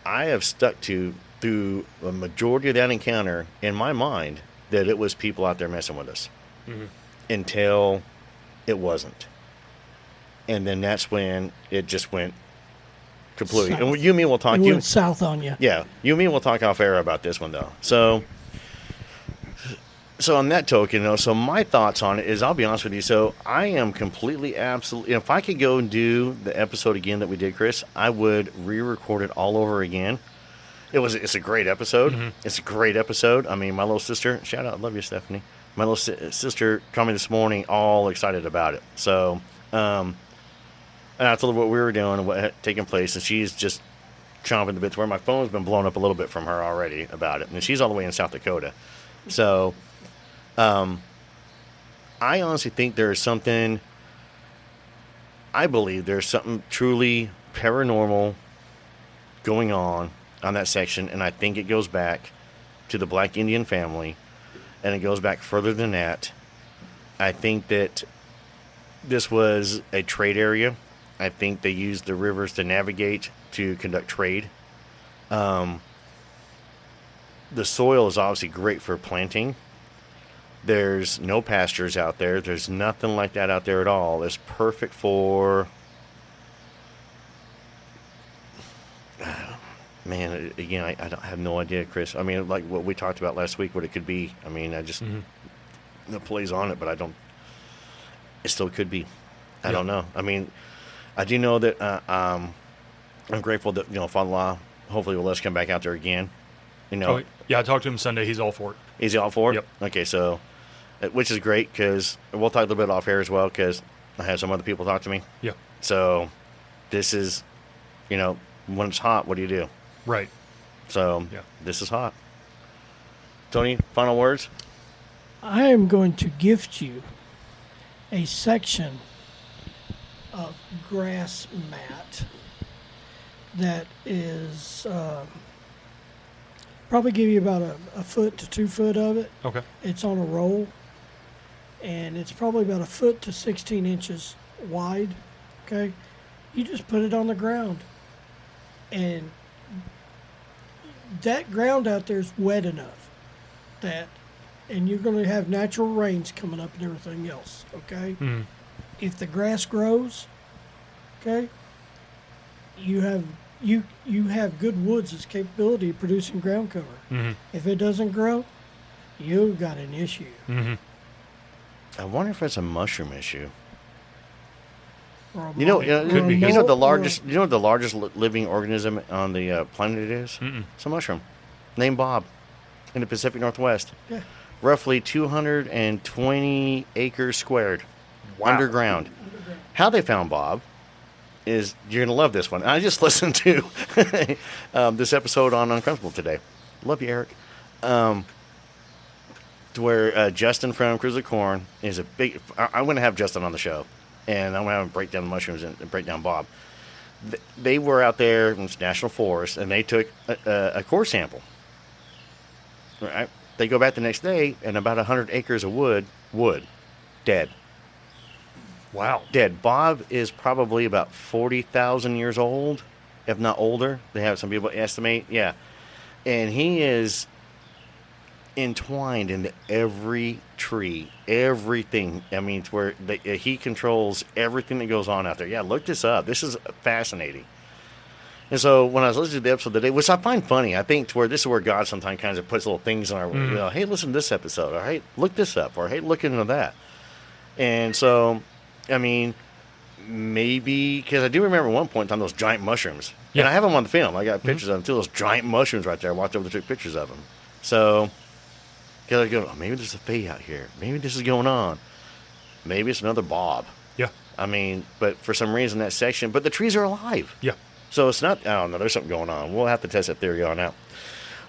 I have stuck to, through a majority of that encounter, in my mind, that it was people out there messing with us. Until it wasn't. And then that's when it just went completely. South. And you and me will talk. It went south on you. Yeah, you and me will talk off air about this one though. So on that token, so my thoughts on it is, I'll be honest with you. So I am completely, absolutely. If I could go and do the episode again that we did, Chris, I would re-record it all over again. It's a great episode. It's a great episode. I mean, my little sister, shout out, love you, Stephanie. My little sister called me this morning, all excited about it. So, and I told her what we were doing and what had taken place, and she's just chomping the bit to where my phone's been blown up a little bit from her already about it. And she's all the way in South Dakota. So, I honestly think there's something, I believe there's something truly paranormal going on that section, and I think it goes back to the Black Indian family, and it goes back further than that. I think that this was a trade area. I think they used the rivers to navigate, to conduct trade. The soil is obviously great for planting. There's no pastures out there. There's nothing like that out there at all. It's perfect for... Man, again, I don't have no idea, Chris. I mean, like what we talked about last week, what it could be. I mean, I just the plays on it, but I don't. It still could be. I don't know. I mean, I do know that I'm grateful that Father-in-law hopefully will let us come back out there again. I talked to him Sunday. He's all for it. Is he all for it? Yep. Okay, so which is great, because we'll talk a little bit off air as well, because I had some other people talk to me. Yeah. So this is, when it's hot, what do you do? Right. So, This is hot. Tony, final words? I am going to gift you a section of grass mat that is probably give you about a foot to 2 foot of it. Okay. It's on a roll, and it's probably about a foot to 16 inches wide. Okay. You just put it on the ground, and that ground out there is wet enough and you're going to have natural rains coming up and everything else, okay? If the grass grows, okay, you have good woods that's capability of producing ground cover. If it doesn't grow, you've got an issue. I wonder if it's a mushroom issue. Could be. You know what the largest living organism on the planet is? It's a mushroom named Bob in the Pacific Northwest. Yeah. Roughly 220 acres squared. Wow. Underground. How they found Bob is, you're going to love this one. I just listened to this episode on Uncomfortable today. Love you, Eric. To where Justin from Cruise of Corn is a big... I'm going to have Justin on the show. And I'm going to have him break down the mushrooms and break down Bob. They were out there in this national forest, and they took a core sample. Right? They go back the next day, and about 100 acres of wood, dead. Wow. Dead. Bob is probably about 40,000 years old, if not older. They have some people estimate. Yeah. And he is entwined into every tree, everything. I mean, it's where he controls everything that goes on out there. Yeah, look this up. This is fascinating. And so when I was listening to the episode today, which I find funny, I think to where this is where God sometimes kind of puts little things in our, hey, listen to this episode, or hey, look this up, or hey, look into that. And so, I mean, maybe, because I do remember at one point in time those giant mushrooms. Yeah. And I have them on the film. I got pictures of them too, those giant mushrooms right there. I walked over and took pictures of them. So, because I go, maybe there's a fae out here. Maybe this is going on. Maybe it's another Bob. Yeah. I mean, but for some reason that section, but the trees are alive. Yeah. So it's not, I don't know, there's something going on. We'll have to test that theory on out.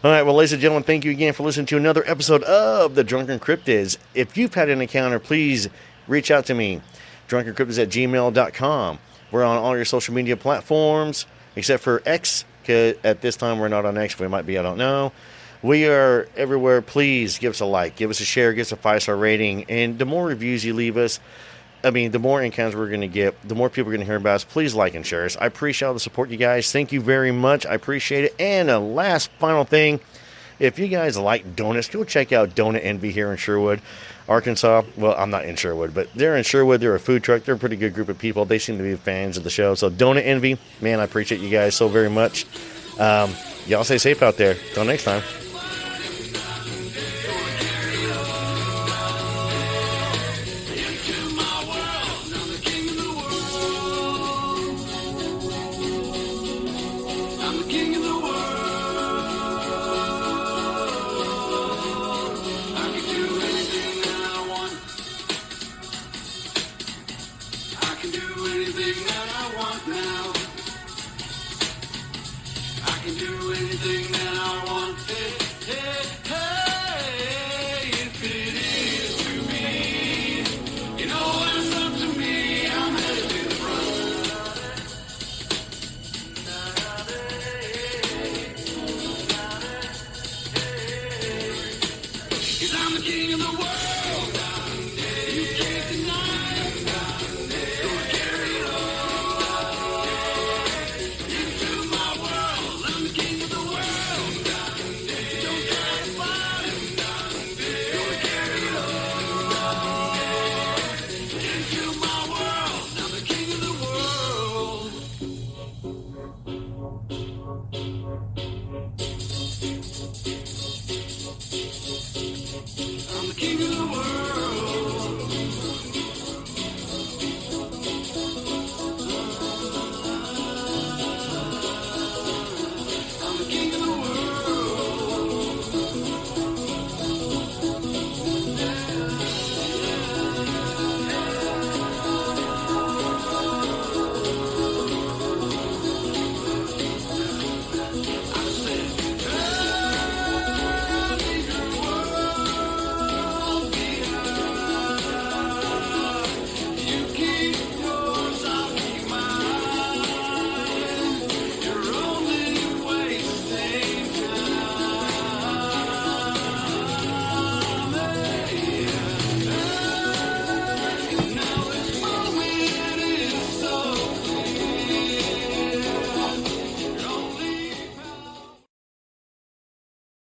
All right, well, ladies and gentlemen, thank you again for listening to another episode of The Drunken Cryptids. If you've had an encounter, please reach out to me, drunkencryptids@gmail.com. We're on all your social media platforms, except for X, because at this time we're not on X. We might be, I don't know. We are everywhere. Please give us a like, give us a share, give us a 5-star rating. And the more reviews you leave us, I mean, the more encounters we're going to get, the more people are going to hear about us. Please like and share us. I appreciate all the support, you guys. Thank you very much. I appreciate it. And a last final thing, if you guys like donuts, go check out Donut Envy here in Sherwood, Arkansas. Well, I'm not in Sherwood, but they're in Sherwood. They're a food truck. They're a pretty good group of people. They seem to be fans of the show. So Donut Envy, man, I appreciate you guys so very much. Y'all stay safe out there. Till next time. I'm the king of the world.